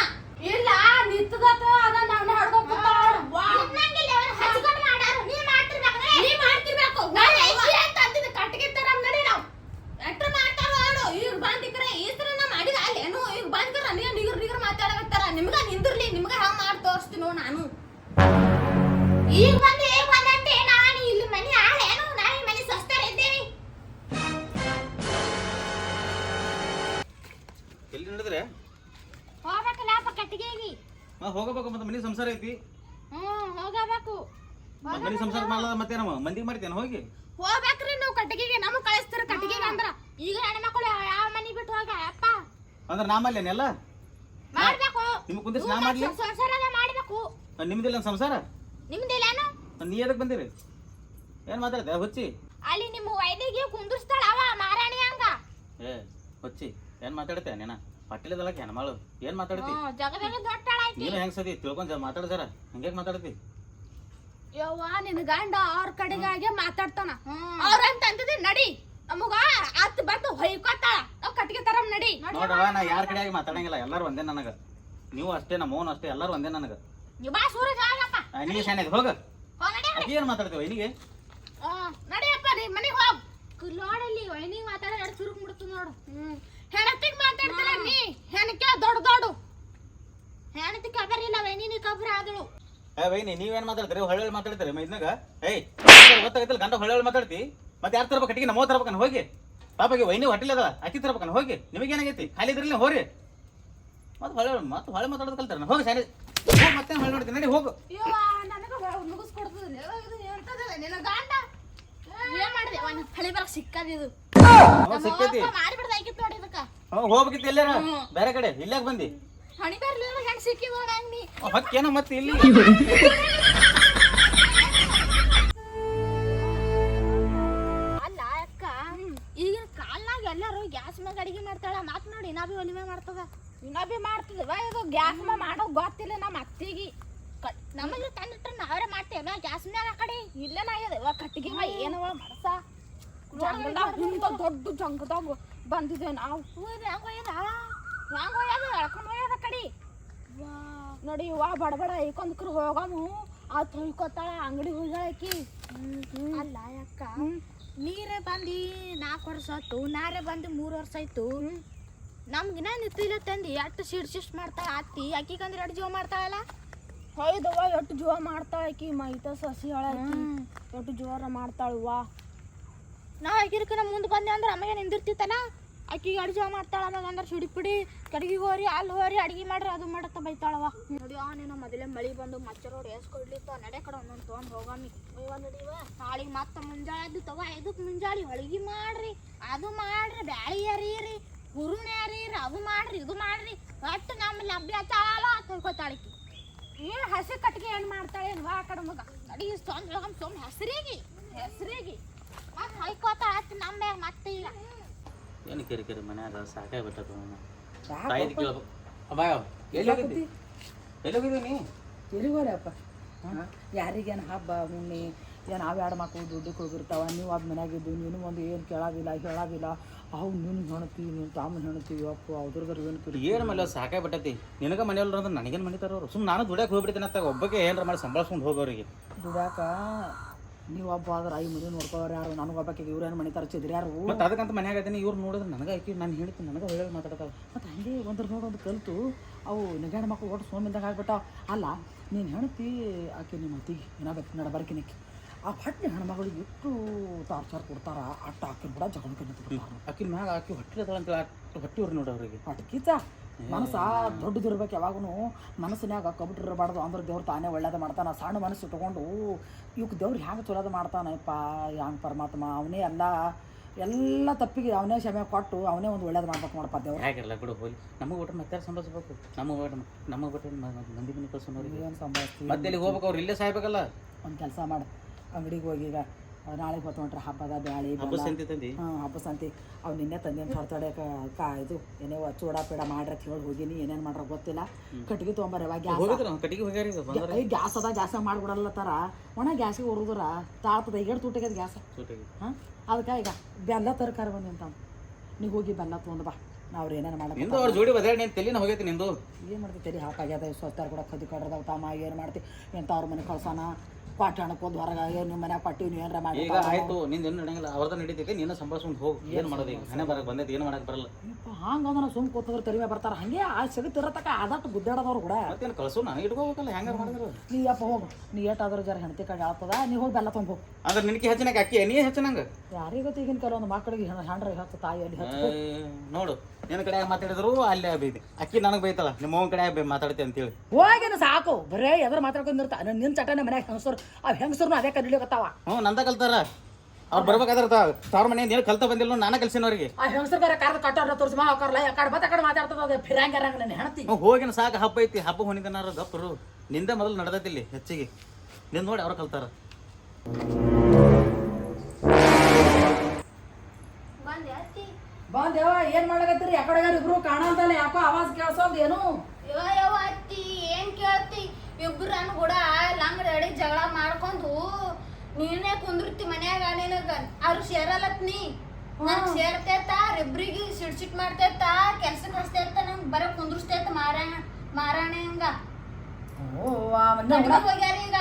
ಇಲ್ಲ ನಿತ್ತದತ್ತ ಅದ ನಾವ್ ಹಡ್ಕೊಂಡ್ ಕೂತಾಳ. ಹಚ್ಕೊಂಡ್ ಮಾಡಾರು. ನೀ ಮಾಡ್ತಿರ್ಬೇಕು. ನಾನ್ ಐಶಿ ಅಂತ ಅಂದಿದ್ದೆ ಕಟ್ಟಿಗೆ ತರಂ ನಡಿ ನಾವ್. ಎಟ್ರ ಮಾಡ್ತಾರ ನೋಡು. ಈಗ ಬಂದಿಕ್ರೆ ಈಸ್ತ್ರ ನಾ ಮಾಡಿದ ಅಲ್ಲೇನು ಈಗ ಬಂದಿಕ್ರ ನನಗೆ ನಿಗರ್ ಮಾತಾಡಕತ್ತಾರ. ನಿಮ್ಗ ನಿಂದಿರ್ಲಿ, ನಿಮ್ಗ ಹಂಗ ಮಾಡಿ ತೋರಿಸ್ತೀನಿ ನಾನು. ಈಗ ಬಂದಂತೆ ನಾನು ಇಲ್ಲಿ ಮನೆ ಆಳೇನು, ನಾವ್ ಈ ಮನೆ ಸ್ವಸ್ಥರ ಇದ್ದೇವಿ. ಎಲ್ಲಿ ನಡೆದ್ರೆ ಹೋಗ್ಬೇಕಲ್ಲಪ್ಪ ಕಟ್ಟಿಗೆಗಿ. ಹೋಗಬೇಕು ಮತ್ತೆ ಮನೆ ಸಂಸಾರ ಐತಿ. ಹೋಗಬೇಕು. ಮನೆ ಸಂಸಾರ ಮಾಡಲ್ಲ ಮತ್ತೆ ನಮ್ಮ ಮಂದಿಗೆ ಮಾಡ್ತೇನೆ ಹೋಗಿ ಹೋಗ್ಬೇಕ್ರಿ ನೀವು ಕಟ್ಟಿಗೆಗೆ. ನಮಗ್ ಕಳಿಸ್ತೀರ ಕಟ್ಟಿಗೆಗೆ ಅಂದ್ರ. ಈಗ ಹೆಣ್ಮಕ್ಳು ಯಾವ ಮನಿ ಬಿಟ್ಟು ಹೋಗ ಅಪ್ಪ ಅಂದ್ರೆ ನಾಮಲ್ಲೇನೆಲ್ಲ ಮಾಡ್ಬೇಕು. ನಿಮ್ಗೆ ಕುಂದಿರ್ಸಿ ನಾ ಮಾಡ್ಲಿ? ಸಂಸಾರ ಮಾಡ್ಬೇಕು. ನಿಮ್ದಿಲ್ಲ ಸಂಸಾರ? ನಿಮ್ದಿಲ್ಲೇನು? ನೀ ಎದಕ್ ಬಂದಿರಿ? ಏನ್ ಮಾತಾಡ್ದೆ ಹುಚ್ಚಿ? ಅಲ್ಲಿ ನಿಮ್ಮ ವೈದಿಗೆ ಕುಂದಿರ್ಸ್ತಾಳ ಅವ ಮಾರಾಣಿ ಹಂಗ. ಏ ಹುಚ್ಚಿ ಏನ್ ಮಾತಾಡ್ತೆ ನೀನ? ಪಟ್ಟಿಲದಲ್ಲ ಹೆಣ್ಮಳು ಏನ್ ಮಾತಾಡ್ತಿ? ಜಗದಾಗ ದೊಡ್ಡಾಳಾಯ್ತಿ. ನೀನು ಹೆಂಗ್ ಸದಿ ತಿಳ್ಕೊಂಡ್ ಮಾತಾಡ್ತಾರ ಹಂಗೆ ಮಾತಾಡ್ತಿ? ಯವ್ವ ನಿನ್ ಗಂಡ ಅವ್ರ ಕಡೆಗಾಗೆ ಮಾತಾಡ್ತಾನ. ಅವ್ರಂತ ಅಂತಿದ್ದೆ ನಡಿ ನಮಗ ಅತ್ ಬಂದು ಹೊಯ್ಕೊತಾಳ. ನಾವ್ ಕಟ್ಟಿಗೆ ತರಂ ನಡಿ. ನೋಡವ ನಾ ಯಾರ ಕಡೆ ಆಗಿ ಮಾತಾಡಂಗಿಲ್ಲ, ಎಲ್ಲಾರು ಒಂದೇ ನನಗ. ನೀವು ಅಷ್ಟೇ, ನಮ್ಮ ಮೌನ ಅಷ್ಟೇ, ಎಲ್ಲಾರು ಒಂದೇ ನನಗ. ನೀವು ಬಾ ಸೂರಜ್ ಆಗಪ್ಪ. ನೀ ಶಾನೆ ಹೋಗ. ನಡಿ ಅಕ್ಕಿ ಏನ್ ಮಾತಾಡ್ತೀವಿ ವೈನಿಗೆ? ನಡಿಯಪ್ಪ ನೀ ಮನೆಗೆ ಹೋಗ್. ನೋಡಲ್ಲಿ ವೈನಿಗೆ ಮಾತಾಡ ಎರಡು ಸುರುಕ್ ಮುಡ್ತು ನೋಡು. ಹೆಣತಿಗೆ ಮಾತಾಡ್ತಾರ ನೀ. ಹೆಣಕ್ಕೆ ದೊಡ್ಡ ಹೆಣತಿ ಕಬರಿಲ್ಲ, ವೈನಿನಿ ಕಬ್ರ ಆದಳು. ವೈನಿ ನೀವೇನ್ ಮಾತಾಡ್ತೀರಿ? ಹೊಳ್ಳಿ ಮಾತಾಡ್ತೀರಿ ಮೈದ್ನಾಗ? ಏಯ್ ಗೊತ್ತಾಗತ್ತಲ್ಲ, ಗಂಡ ಹೊಳ್ಳಿ ಮಾತಾಡ್ತಿ. ಮತ್ತೆ ಯಾರು ತರ್ಬೇಕು ಕಟ್ಟಿಗೆ? ನಮ್ಮ ತರ್ಬೇಕನ್ನ ಹೋಗಿ. ಪಾಪಗೆ ವೈನಿ ಹೊಟ್ಟಿಲ್ಲದ ಅಕ್ಕಿ ತರ್ಬೇಕನ್ನ ಹೋಗಿ. ನಿಮಗೇನಾಗೈತಿ? ಖಾಲಿ ಇದ್ರಲ್ಲಿ ಹೋರಿ. ಮತ್ತೆ ಹೊಳೆ ಮಾತಾಡೋದು ಕಲ್ತಾರ. ಹೋಗಿ ಶಾಲೆ ಮತ್ತೆ ಹೊಳ್ಳಿ ನೋಡ್ತೀನಿ ನಡಿ ಹೋಗು. ನನಗ ಮುಗಿಸ್ಕೊಡ್ತದಿಲ್ಲ ಇದು ಎಂತದಿಲ್ಲ. ನಿನ್ನ ಗಂಡ ಏನ್ ಮಾಡಿದೆ? ಒಂದು ಹಳಿ ಬರಕ್ ಸಿಕ್ಕದಿದು ಸಿಕ್ಕೈತಿ ಮಾಡಿಬಿಡ್ದಾಗಿತ್ತು ನೋಡಿ ಇದಕ್ಕ. ಹೋಗ್ಬೇಕಿತ್ತು ಎಲ್ಲಾರ ಬೇರೆ ಕಡೆ. ಇಲ್ಲಾಗ ಬಂದಿ? ಹಣಿ ಬರ್ಲಿಲ್ಲ ಹೆಂಗ್ ಸಿಕ್ಕಿದ ನಂಗ್ ನೀ. ಹೊಕ್ಕೇನ ಮತ್ತೆ ಇಲ್ಲಿ ಅಲ್ಲ ಅಕ್ಕ, ಈಗಿನ ಕಾಲ್ನಾಗ ಎಲ್ಲಾರು ಗ್ಯಾಸ್ ಮ್ಯಾಗ ಅಡಿಗೆ ಮಾಡ್ತಾಳ. ಮಾತ್ ನೋಡಿ ಇನ್ನೊಬ್ಬಿ ಒಲಿಮೆ ಮಾಡ್ತದ. ಇನ್ನೊಬ್ಬಿ ಮಾಡ್ತದವ ಇದು ಗ್ಯಾಸ್ ಮ್ಯಾಗ ಮಾಡೋದು ಗೊತ್ತಿಲ್ಲ ನಮ್ಮ ಅತ್ತಿಗೆ. ನಮ್ಮಲ್ಲಿ ತಂದಿಟ್ರ ನಾವೇ ಮಾಡ್ತೇವೆ ಗ್ಯಾಸ್ ಮ್ಯಾಗ. ಆ ಕಡೆ ಇಲ್ಲೇ ನಾಗ್ಯದ ಕಟ್ಟಿಗೆ ಏನವ ಮಡಸ ಜಂಗಲ್ದಾಗ ಹಿಂದ ದೊಡ್ಡ ಜಂಗದಾಗ ಬಂದಿದೆ ನಾವು. ಹೆಂಗ ಒಯ್ಯದ ಎಳ್ಕೊಂಡ್ ಒಯ್ಯದ ಕಡೆ ನೋಡಿ. ವಾ ಬಡಬಡ ಐಕೊಂಡ್ಕ್ರ ಹೋಗಮು ಆತ್ ಹೊಯ್ಕೊತಾಳ. ಅಂಗಡಿ ಹೋಗ್ಯಾಳಕಿ. ಅಲ್ಲ ಅಕ್ಕ, ನೀರೇ ಬಂದು 4 ವರ್ಷ ಆಯ್ತು, ನಾರೇ ಬಂದು 3 ವರ್ಷ ಆಯ್ತು. ನಮ್ಗಿನ ನಿತ್ತಿಲ್ಲ ತಂದು ಎಷ್ಟು ಶಿಡ್ಸಿಸ್ಟ್ ಮಾಡ್ತಾಳ ಅತ್ತಿ. ಅಕ್ಕಿಗಂದ್ರೆ ಎರಡು ಜೀವ ಮಾಡ್ತಾಳಲ್ಲ. ಹೌದವ್ವ ಎಷ್ಟು ಜೀವ ಮಾಡ್ತಾಳ ಆಕಿ. ಮೈತ ಸಸಿ ಹಾಳಾಕಿ ಎಷ್ಟು ಜೋರ ಮಾಡ್ತಾಳವ್ವ. ನಾ ಆಕಿರ್ಕಿನ ಮುಂದೆ ಬಂದೆ ಅಂದ್ರೆ ಅಮ್ಮಗೆ ನಿಂದಿರ್ತಿತ್ತಲ್ಲ. ಆಕಿಗೆ ಅಡ್ಗೆ ಜೀವ ಮಾಡ್ತಾಳ. ಅವಾಗ ಅಂದ್ರೆ ಸಿಡಿಪಿಡಿ ಕಡೆಗೆ ಹೋರಿ ಅಲ್ಲಿ ಹೋರಿ ಅಡ್ಗೆ ಮಾಡ್ರಿ ಅದು ಮಾಡತ್ತ ಬೈತಾಳವ. ನೋಡಿ ನೀನು ಮೊದಲೇ ಮಳಿ ಬಂದು ಮಚ್ಚರೋಡು ಎಸ್ಕೊಡ್ಲಿತ್ತ. ನಡೆ ಕಡೆ ಒಂದೊಂದು ತೊಗೊಂಡು ಹೋಗಮ್ಮಿ. ಅಯ್ಯವ ನಡಿವ ನಾಳೆಗೆ ಮತ್ತೆ ಮುಂಜಾಳೆ ಅದು ತಗೋ. ಇದಕ್ಕೆ ಮುಂಜಾಳೆ ಹೊಳಿಗೆ ಮಾಡ್ರಿ, ಅದು ಮಾಡ್ರಿ, ಬ್ಯಾಳಿ ಅರೀರಿ, ಹುರುಣೆ ಅರೀರಿ, ಅದು ಮಾಡ್ರಿ, ಇದು ಮಾಡ್ರಿ. ಒಟ್ಟು ನಮ್ಮ ಲಭ್ಯ ಚಾಲ ತೊಳ್ಕೊತಾಳಿಕಿ. ಏನು ಹಸಿ ಕಟ್ಟಿಗೆ ಏನು ಮಾಡ್ತಾಳೆ ಏನು ಆ ಕಡೆ ಮಗ ಅಡಿಗೆ ತೊಂದ್ ಹೆಸರಿಗೆ ಮತ್ತೆ ಹೊಯ್ಕೋತ ಆಯ್ತು ನಮ್ಮ ಮ್ಯಾಗ. ಮತ್ತೆ ಈಗ ಏನು ಕಿರಿಕಿರಿ ಮನ್ಯಾಗ ಸಾಕಾಗಿ ಬಿಟ್ಟದ. ತಾಯಿದ್ ಕೇಳ್ಬೇಕು. ಅಬ್ಬಾ ಎಲ್ಲಿ ಹೋಗಿದ್ದಿ? ಎಲ್ಲಿ ಹೋಗಿದ್ದಿ ನೀ? ಎಲ್ಲಿಗೋರಪ್ಪ? ಯಾರಿಗೇನು ಹಬ್ಬ ಹುಣ್ಣಿ ಏನು ಅವೆರಡು ಮಕ್ಕಳು ದುಡ್ಡಕ್ಕೆ ಹೋಗಿರ್ತಾವ. ನೀವು ಅದು ಮನ್ಯಾಗಿದ್ದು ನೀನು ಒಂದು ಏನು ಕೇಳೋದಿಲ್ಲ ಹೇಳೋದಿಲ್ಲ. ಅವು ನಿನ್ನ ಹೆಣ್ತೀವಿ ನೀನು ತಾಮನ್ ಹೆಣ್ತೀವಿ ಅಪ್ಪ ಅವ್ರದ್ರ ಏನು ಕಿರಿ ಏನು ಮೇಲೆ ಸಾಕಾಗಿ ಬಿಟ್ಟತಿ. ನಿನಗೆ ಮನೆಯಲ್ಲ ಅಂದ್ರೆ ನನಗೇನು ಮನಿತಾರ ಅವ್ರು? ಸುಮ್ಮನೆ ನಾನು ದುಡ್ಯಾಕೆ ಹೋಗ್ಬಿಡ್ತೀನಿ ಅಂತ ಒಬ್ಬಕ್ಕೆ ಏನಾರ ಮಾಡಿ ಸಂಭಾಳಿಸ್ಕೊಂಡು ಹೋಗೋರಿಗೆ. ದುಡ್ಯಾಕ ನೀವು ಒಬ್ಬ ಆದ್ರೆ ಐ ಮನೆ ನೋಡ್ಕೋರು ಯಾರು? ನನಗೆ ಒಬ್ಬಕ್ಕೆ ಇವ್ರೇನು ಮನಿತಾರ ಚಿದ್ರಿ ಯಾರು? ಮತ್ತು ಅದಕ್ಕಂತ ಮನ್ಯಾಗ ಅದೀನಿ. ಇವ್ರು ನೋಡಿದ್ರೆ ನನಗೆ ಆಕಿ ನಾನು ಹೇಳ್ತೀನಿ ನನಗೆ ಹೇಳಿ ಮಾತಾಡ್ತಾವೆ. ಮತ್ತು ಹಂಗೆ ಒಂದ್ರ ನೋಡೋದು ಕಲಿತು ಅವು ನೆಗಣ ಮಕ್ಕಳು ಒಟ್ಟು ಸೋಮಿಂದಾಗ ಆಗ್ಬಿಟ್ಟಾವ. ಅಲ್ಲ ನೀನು ಹೆಣ್ತಿ ಆಕೆ ನಿಮ್ಮ ಅತ್ತಿಗೆ ಏನಾಗಬೇಕು ನಡ ಬರ್ಕಿನಕ್ಕೆ ಆ ಹೊಟ್ಟೆ ಹೆಣ್ಮಗಳಿಗೆ ಎಷ್ಟು ಟಾರ್ಚರ್ ಕೊಡ್ತಾರ. ಅಟ್ಟು ಹಾಕಿನ ಕೂಡ ಜಗಳಕ್ಕೆ ನಿಂತ್ಬಿಡ್ತಾರ. ಆಕಿನ ಮ್ಯಾಗ ಆಕಿ ಹೊಟ್ಟಿದ ಅಂತ ಅಷ್ಟು ಹೊಟ್ಟಿ ಅವ್ರು ನೋಡಿ ಅವ್ರಿಗೆ ಹೊಟ್ಟೆಕಿಚ್ಚ ಮನಸ್ಸು ದೊಡ್ಡದಿರ್ಬೇಕು. ಯಾವಾಗೂ ಮನಸ್ಸಿನಾಗ ಕಬಿಟ್ಟಿರಬಾರ್ದು. ಅಂದ್ರೆ ದೇವ್ರು ತಾನೇ ಒಳ್ಳೇದು ಮಾಡ್ತಾನೆ. ಸಣ್ಣ ಮನಸ್ಸು ತೊಗೊಂಡು ಇವಕ್ಕೆ ದೇವ್ರು ಹ್ಯಾಂಗೆ ಚೊಲೋದು ಮಾಡ್ತಾನಪ್ಪ. ಹ್ಯಾಂಗೆ ಪರಮಾತ್ಮ ಅವನೇ ಎಲ್ಲ ತಪ್ಪಿಗೆ ಅವನೇ ಕ್ಷಮೆ ಕೊಟ್ಟು ಅವನೇ ಒಂದು ಒಳ್ಳೇದು ಮಾಡ್ಬೇಕು ನೋಡಪ್ಪ ದೇವ್ರು. ಹೇಗಿರಲ್ಲ ಬಿಡು ಹೋಗಿ. ನಮಗೆ ಒಟ್ಟು ಮತ್ತೆ ಸಂಭಾಳಿಸ್ಬೇಕು. ನಮಗೆ ಬಿಟ್ಟು ಮಂದಿ ಮನೆ ಕಳ್ಸೋರಿಗೆ ಏನು ಸಂಭಾಳಿಸ್ತೀವಿ? ಮತ್ತೆ ಇಲ್ಲಿಗೆ ಹೋಗ್ಬೇಕು. ಅವ್ರು ಇಲ್ಲೇ ಸಾಯ್ಬೇಕಲ್ಲ. ಒಂದು ಕೆಲಸ ಮಾಡು, ಅಂಗಡಿಗೆ ಹೋಗಿ ಈಗ ನಾಳೆ ಹೊತ್ಕೊಂಡ್ರೆ ಹಬ್ಬದ ಬ್ಯಾಳಿ ಹಬ್ಬ ಸಂತಿ ತಂದಿ ಹಬ್ಬ ಸಂತಿ ಅವು ನಿನ್ನೆ ತಂದೇನು ಹೊರತಡೆ ಇದು ಏನೇ ಚೂಡ ಪೀಡ ಮಾಡ್ರಿ ಅಂತ ಹೇಳಿ ಹೋಗಿನಿ ಏನೇನು ಮಾಡ್ರ ಗೊತ್ತಿಲ್ಲ ಕಟ್ಟಿಗೆ ತೊಗೊಂಬರ್ರಿ ಹೋಗಿದ್ರ ಕಟ್ಟಿಗೆ ಹೋಗ್ಯಾರ ಈಗ ಬಂದ್ರ ಗ್ಯಾಸ್ ಅದ ಗ್ಯಾಸ್ ಮಾಡ್ಬಿಡಲ್ಲತ್ತಾರ ಒಣ ಗ್ಯಾಸಿಗೆ ಉರಿದ್ರ ತಾಳ್ತದ ಈಗ ತುಟ್ಟಿಗೆ ಗ್ಯಾಸ್ ಹಾಂ ಅದಕ್ಕೆ ಈಗ ಬೆಲ್ಲ ತರಕಾರಿ ಬಂದಿ ಅಂತ ನೀವು ಹೋಗಿ ಬೆಲ್ಲ ತೊಗೊಂಡು ಬಾ ಅವ್ರು ಏನೇನು ನಿಂದು ಅವ್ರ ಜೋಡಿ ಬದಾಡಿ ನೀನು ತಲೆನ ಹೋಗೈತಿ ನಿಂದು ಏನು ಮಾಡ್ತೀರಿ ಹಾಕಾಗ್ಯದ ಸ್ವಚ್ಛ ಕೂಡ ಕದಿ ಕಡ್ರದಾವ ತಮ್ಮ ಏನು ಮಾಡ್ತಿ ಎಂತ ಅವ್ರ ಮನೆ ಕಳ್ಸೋಣ ಪಾಠಣಕ್ಕೆ ಒಂದು ಹೊರಗೆ ನಿಮ್ಮ ಮನ್ಯಾಗ ಪಟ್ಟಿ ನೀವು ಏನಾರ ಮಾಡಿ ಈಗ ಆಯ್ತು ನಿಂದು ಏನು ನಡೆಯಂಗಿಲ್ಲ ಅವ್ರದ ನಡೀತೈತಿ ನೀನು ಸಂಭಾಳಿಸ್ಕೊಂಡು ಹೋಗಿ ಏನು ಮಾಡೋದು ಈಗ ಹಣೆ ಬರಕ್ಕೆ ಬಂದೈತಿ ಏನು ಮಾಡಕ್ಕೆ ಬರಲ್ಲ ಹಂಗೆ ಅದನ್ನ ಸುಮ್ ಕೂತಂದ್ರೆ ಕಡಿಮೆ ಬರ್ತಾರೆ ಹಂಗೆ ಆ ಸಿಗುತ್ತಿರತಕ್ಕ ಆದಟ್ಟು ಗುದ್ದಾಡೋದವ್ರು ಕೂಡ ಮತ್ತೇನು ಕಳ್ಸು ನಾನು ಇಟ್ಕೋಬೇಕಲ್ಲ ಹೆಂಗಾರ ಮಾಡಿದ್ರು ನೀ ಯಪ್ಪ ಹೋಗು ನೀ ಏಟಾದ್ರೂ ಜರ ಹೆಣ್ತಿ ಕಡೆ ಆಗ್ತದ ನೀವು ಹೋಗಿ ಬೆಲ್ಲ ತೊಗೊಂಡು ಹೋಗು ಅಂದ್ರೆ ನಿನಗೆ ಹೆಚ್ಚಿನಾಗ ಅಕ್ಕಿ ನೀ ಹೆಚ್ಚಿನಂಗೆ ಯಾರಿಗೆ ಗೊತ್ತು ಈಗಿನ ಕೆಲವೊಂದು ಮಕ್ಕಳಿಗೆ ಹ್ಯಾಂಡ್ರಿಗೆ ಹತ್ತು ತಾಯಿಯಲ್ಲಿ ಹತ್ತು ನೋಡು ನಿನ್ನ ಕಡೆ ಮಾತಾಡಿದ್ರು ಅಲ್ಲೇ ಬೈದಿ ಅಕ್ಕಿ ನನಗೆ ಬೈತಲ್ಲ ನಿಮ್ಮ ಅವ್ನ ಕಡೆ ಮಾತಾಡ್ತಿ ಅಂತೇಳಿ ಹೋಗಿನ ಸಾಕು ಬರೇ ಎದ್ರ ಮಾತಾಡ್ಕೊಂಡಿರ್ತ ನಿನ್ನ ಚಟನೆ ಮನ್ಯಾಗ ಹೆಂಗಸರು ಆ ಹೆಂಗಸರ್ನು ಅದೇ ಕಲಿಲಿಕತ್ತಾವ ನಂದ ಕಲ್ತಾರ ಅವ್ರು ಬರ್ಬೇಕಾದ್ರೆ ತವ್ರ ಮನೆಯಿಂದ ಏನು ಕಲ್ತ ಬಂದಿಲ್ಲ ನಾನೇ ಕಲ್ಸಿನವ್ರಿಗೆ ಆ ಹೆಂಗಸರ್ಗಾರ ಕರ್ದು ಕಟ್ಟೋರ ತೋರಿಸಿ ಮಾವಕರ್ಲ ಯಾಕಡೆ ಬತ್ತ ಕಡೆ ಮಾತಾಡ್ತದ ಅದು ಫಿರಂಗರಂಗ ನನ್ನ ಹೆಣತಿ ಹೋಗಿನ ಸಾಕು ಹಬ್ಬ ಐತಿ ಹಬ್ಬ ಹೊಣಿದನಾರ ಗಪ್ಪರು ನಿಂದ ಮೊದಲು ನಡೆದೈತಿ ಇಲ್ಲಿ ಹೆಚ್ಚಿಗೆ ನಿಂದು ನೋಡಿ ಅವ್ರು ಕಲ್ತಾರ ಬಂದೆ ಅತ್ತಿ ಬಂದೇವ ಏನ್ ಮಾಡಕತ್ತೀರಿ ಯಾಕಡೆಗಾರ ಇಬ್ರು ಕಾಣಂತಲ್ಲ ಯಾಕೋ ಆವಾಜ್ ಕೇಳ್ಸೋದ್ ಏನು ಯವ್ವ ಅತ್ತಿ ಏನ್ ಕೇಳ್ತಿ ಇಬ್ರನ್ ಕೂಡ ಲಂಗಡಿ ಅಡಿ ಜಗಳ ಮಾಡ್ಕೊಂಡು ನೀನೇ ಕುಂದಿರ್ತಿ ಮನ್ಯಾಗ ನಿನಗ ಅವ್ರು ಸೇರಲ್ಲತ್ ನೀ ನನಗ್ ಸೇರ್ತೇತ ಇಬ್ರಿಗೆ ಸಿಡ್ಸಿಟ್ ಮಾಡ್ತೇತ ಕೆಲ್ಸಕ್ಕೆ ಹಚ್ತೇತ ನಂಗೆ ಬರ ಕುಂದ್ರಸ್ತೇತ ಮಾರಾಣೆ ಹಂಗ ಕಟ್ಗೆ ಹೋಗ್ಯಾರ ಈಗ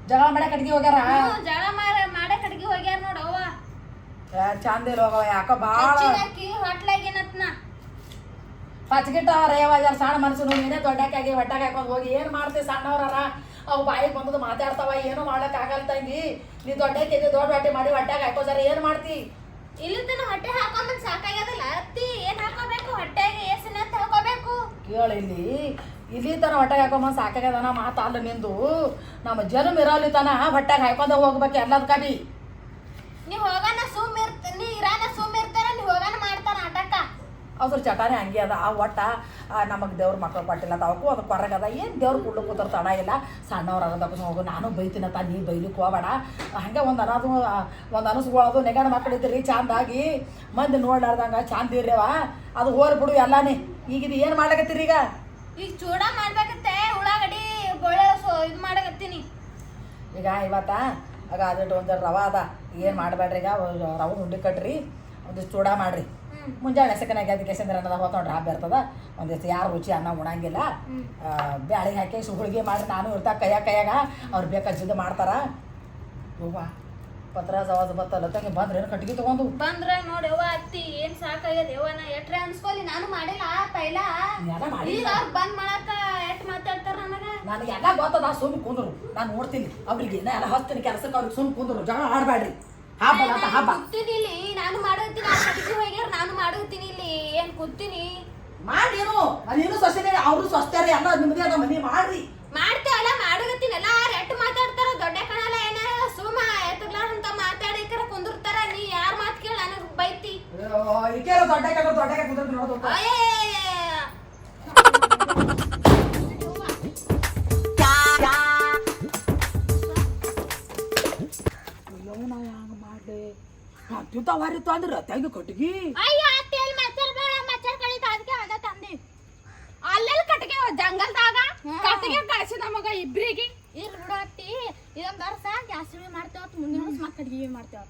ಜಗಳ ಮಾಡ ಕಟ್ಗೆ ಹೋಗ್ಯಾರ ಜಗಳ ಮಾಡೇ ಕಟ್ಗೆ ಹೋಗ್ಯಾರ ನೋಡವ್ವ ಚಂದಿಲ್ಲ ಹೋಗವ ಯಾಕೋ ಬಾಳ ಹಾಕಿ ಹೊಟ್ಲಾಗೇನತ್ನ ಪಚ್ಗಿಟ್ಟ ರೇವ ಯಾರು ಸಣ್ಣ ಮನಸ್ಸು ನೋಡಿ ಏನೇ ದೊಡ್ಡಕ್ಕಾಗಿ ಹೊಟ್ಟಾಗ ಹಾಕೊಂಡು ಹೋಗಿ ಏನು ಮಾಡ್ತೀವಿ ಸಣ್ಣವ್ರಾರ ಅವು ಬಾಯಿಗೆ ಬಂದದು ಮಾತಾಡ್ತಾವ ಏನು ಮಾಡ್ಲಕ್ ಆಗಲ್ಲ ತಂಗಿ ನೀ ದೊಡ್ಡಕ್ಕೆ ದೊಡ್ಡ ಹೊಟ್ಟೆ ಮಾಡಿ ಹೊಟ್ಟಾಗ ಹಾಕೋದಾರ ಏನು ಮಾಡ್ತಿ ಇಲ್ಲಿ ತನ ಹೊಟ್ಟೆ ಹಾಕೊಂಡ್ ಸಾಕಾಗ್ಯದಲ್ಲ ಅತ್ತಿ ಏನ್ ಹಾಕೋಬೇಕು ಹೊಟ್ಟೆಗೆ ಏಸನ ಹಾಕೋಬೇಕು ಕೇಳಿ ಇಲ್ಲಿ ತನ ಹೊಟ್ಟೆಗೆ ಹಾಕೊಂಬಂದು ಸಾಕಾಗ್ಯದನ ಮಾತಲ್ಲ ನಿಂದು ನಮ್ಮ ಜನ್ಮ ಇರೋಲಿ ತನ ಹೊಟ್ಟಾಗ ಹಾಕೊಂಡ ಹೋಗ್ಬೇಕು ಎಲ್ಲದ ಕಡಿ ನೀ ಹೋಗಾನ ಸುಮ್ ನೀ ಇರಾನ ಸುಮ್ ಇರ್ತಾರ ನೀ ಹೋಗಾನ ಮಾಡ್ತಾರ ಆಟಕ್ಕ ಅದ್ರ ಚಟಾನೆ ಹಂಗೆ ಅದ ಆ ಒಟ್ಟ ನಮಗೆ ದೇವ್ರ ಮಕ್ಕಳು ಕೊಟ್ಟಿಲ್ಲ ತಾವಕ್ಕೂ ಅದು ಕೊರಗದ ಏನು ದೇವ್ರು ಕುಡ್ಲು ಕೂತಾರ ತಡ ಇಲ್ಲ ಸಣ್ಣವ್ರು ಅದಕ್ಕೆ ಹೋಗು ನಾನು ಬೈತೀನತ್ತ ನೀ ಬೈಲಿಕ್ಕೆ ಹೋಗಬೇಡ ಹಂಗೆ ಒಂದು ಅನಸ್ಕೊಳ್ಳೋದು ನೆಗಣ ಮಕ್ಕಳಿದ್ದೀರಿ ಚಂದಾಗಿ ಮಂದಿ ನೋಡ್ಲಾರ್ದಂಗ ಚಂದ ಇರ್ಯವ ಅದು ಹೋರಿ ಬಿಡು ಎಲ್ಲಾನೇ ಈಗ ಇದು ಏನು ಮಾಡ್ಲಕತ್ತೀರಿ ಈಗ ಚೂಡ ಮಾಡ್ಬೇಕತ್ತೆ ಉಳ್ಳಾಗಡ್ಡಿ ಬೊಳೆ ಇದು ಮಾಡಕತ್ತೀನಿ ಈಗ ಇವತ್ತ ಆಗ ಅದಿಟ್ಟು ಒಂದು ರವೆ ಅದ ಏನು ಮಾಡಬೇಡ್ರಿ ಈಗ ರವೆ ಉಂಡೆ ಕಟ್ರಿ ಒಂದಿಷ್ಟು ಚೂಡ ಮಾಡ್ರಿ ಮುಂಜಾನೆ ಸೆಕನಾಗಿ ಅದಕ್ಕೆ ಅನ್ನದ ಹೋಗ್ಕೊಂಡ್ರೆ ಹಬ್ಬ ಇರ್ತದ ಒಂದಿಷ್ಟು ಯಾರು ರುಚಿ ಅನ್ನ ಉಣಂಗಿಲ್ಲ ಬ್ಯಾಳಿಗೆ ಹಾಕಿ ಹೋಳಿಗೆ ಮಾಡಿ ನಾನು ಇರ್ತಾ ಕೈಯಾಗ ಅವ್ರು ಬೇಕಾದ ಮಾಡ್ತಾರ ಹೋಗ ಪತ್ರ ಜವಾಜ್ ಬತ್ತಲ್ಲ ತಂಗಿ ಬಂದ್ರೆ ಏನು ಕಟ್ಟಿಗೆ ತಗೊಂಡು ಬಂದ್ರ ನೋಡಿ ಯವ್ವ ಅತ್ತಿ ಏನ್ ಸಾಕಾಗ್ಯದ ಯವ್ವ ನಾ ಎಟ್ರೆ ಅನ್ಸ್ಕೊಲಿ ನಾನು ಮಾಡಿಲ್ಲ ಪೈಲ ಈಗ ಅವ್ರು ಬಂದ್ ಮಾಡಾಕ ಎಟ್ ಮಾತಾಡ್ತಾರ ನನಗೆಲ್ಲ ಗೊತ್ತದ ಸುಮ್ ಕುಂದ್ರು ನಾನು ನೋಡ್ತೀನಿ ಅವ್ರಿಗೆ ಎಲ್ಲ ಹಚ್ತೀನಿ ಕೆಲಸಕ್ಕೆ ಅವ್ರಿಗೆ ಸುಮ್ ಕುಂದ್ರು ಜಗಳ ಆಡಬೇಡ್ರಿ ಹಬ್ಬ ಕೂತೀನಿ ಇಲ್ಲಿ ನಾನು ಮಾಡೋತೀನಿ ಕಟ್ಟಿಗೆ ಹೋಗ್ಯಾರ ನಾನು ಮಾಡೋತೀನಿ ಇಲ್ಲಿ ಏನ್ ಕೂತೀನಿ ಮಾಡೇನು ನೀನು ಸ್ವಚ್ಛತೆ ಅವರು ಸ್ವಚ್ಛತೆ ಎಲ್ಲ ನಿಮ್ಮದೇ ಅದ ಮನೆ ಮಾಡ್ರಿ ಮಾಡ್ತೇವಲ್ಲ ಮಾಡಗತ್ತೀನಿ ಎಲ್ಲ ಎಟ್ ಮಾತಾಡ್ತಾರ ದೊಡ್ಡ ಕಣಲ್ಲ ಏನ ಸುಮ್ಮ ಎತ್ತಗ್ಲಾರ ಅಂತ ಮಾತಾಡಿಕರ ಕುಂದಿರ್ತಾರ ನೀ ಯಾರ ಮಾತು ಕೇಳಿ ನನಗ್ ಬೈತಿ ಈಕೆ ದೊಡ್ಡ ಕುಂದಿರ್ತೀನಿ ನೋಡೋದು ಹಂಗ ಅಂದ್ರೆ ತೆಗೆ ಕಟ್ಟಿಗೆ ಅಯ್ಯೋ ಅತ್ತೆಲ್ ಮಚ್ಚರ್ ಕಳಿತ ಅದಕ್ಕೆ ಅದ ತಂದಿ ಅಲ್ಲೆಲ್ಲ ಕಟ್ಟಿಗೆ ಜಂಗಲ್ದಾಗ ಕಟ್ಟಿಗೆ ಕಳಿಸಿ ನಮಗ ಇಬ್ರಿಗೆ ಇರ್ ಬಿಡು ಅತ್ತಿ ಇದೊಂದು ವರ್ಷ ಗ್ಯಾಸ್ ಮಾಡ್ತೇವ ಮುಂದಿನ ವರ್ಷ ಮತ್ತೆ ಕಟ್ಟಿಗೆ ಮಾಡ್ತೇವ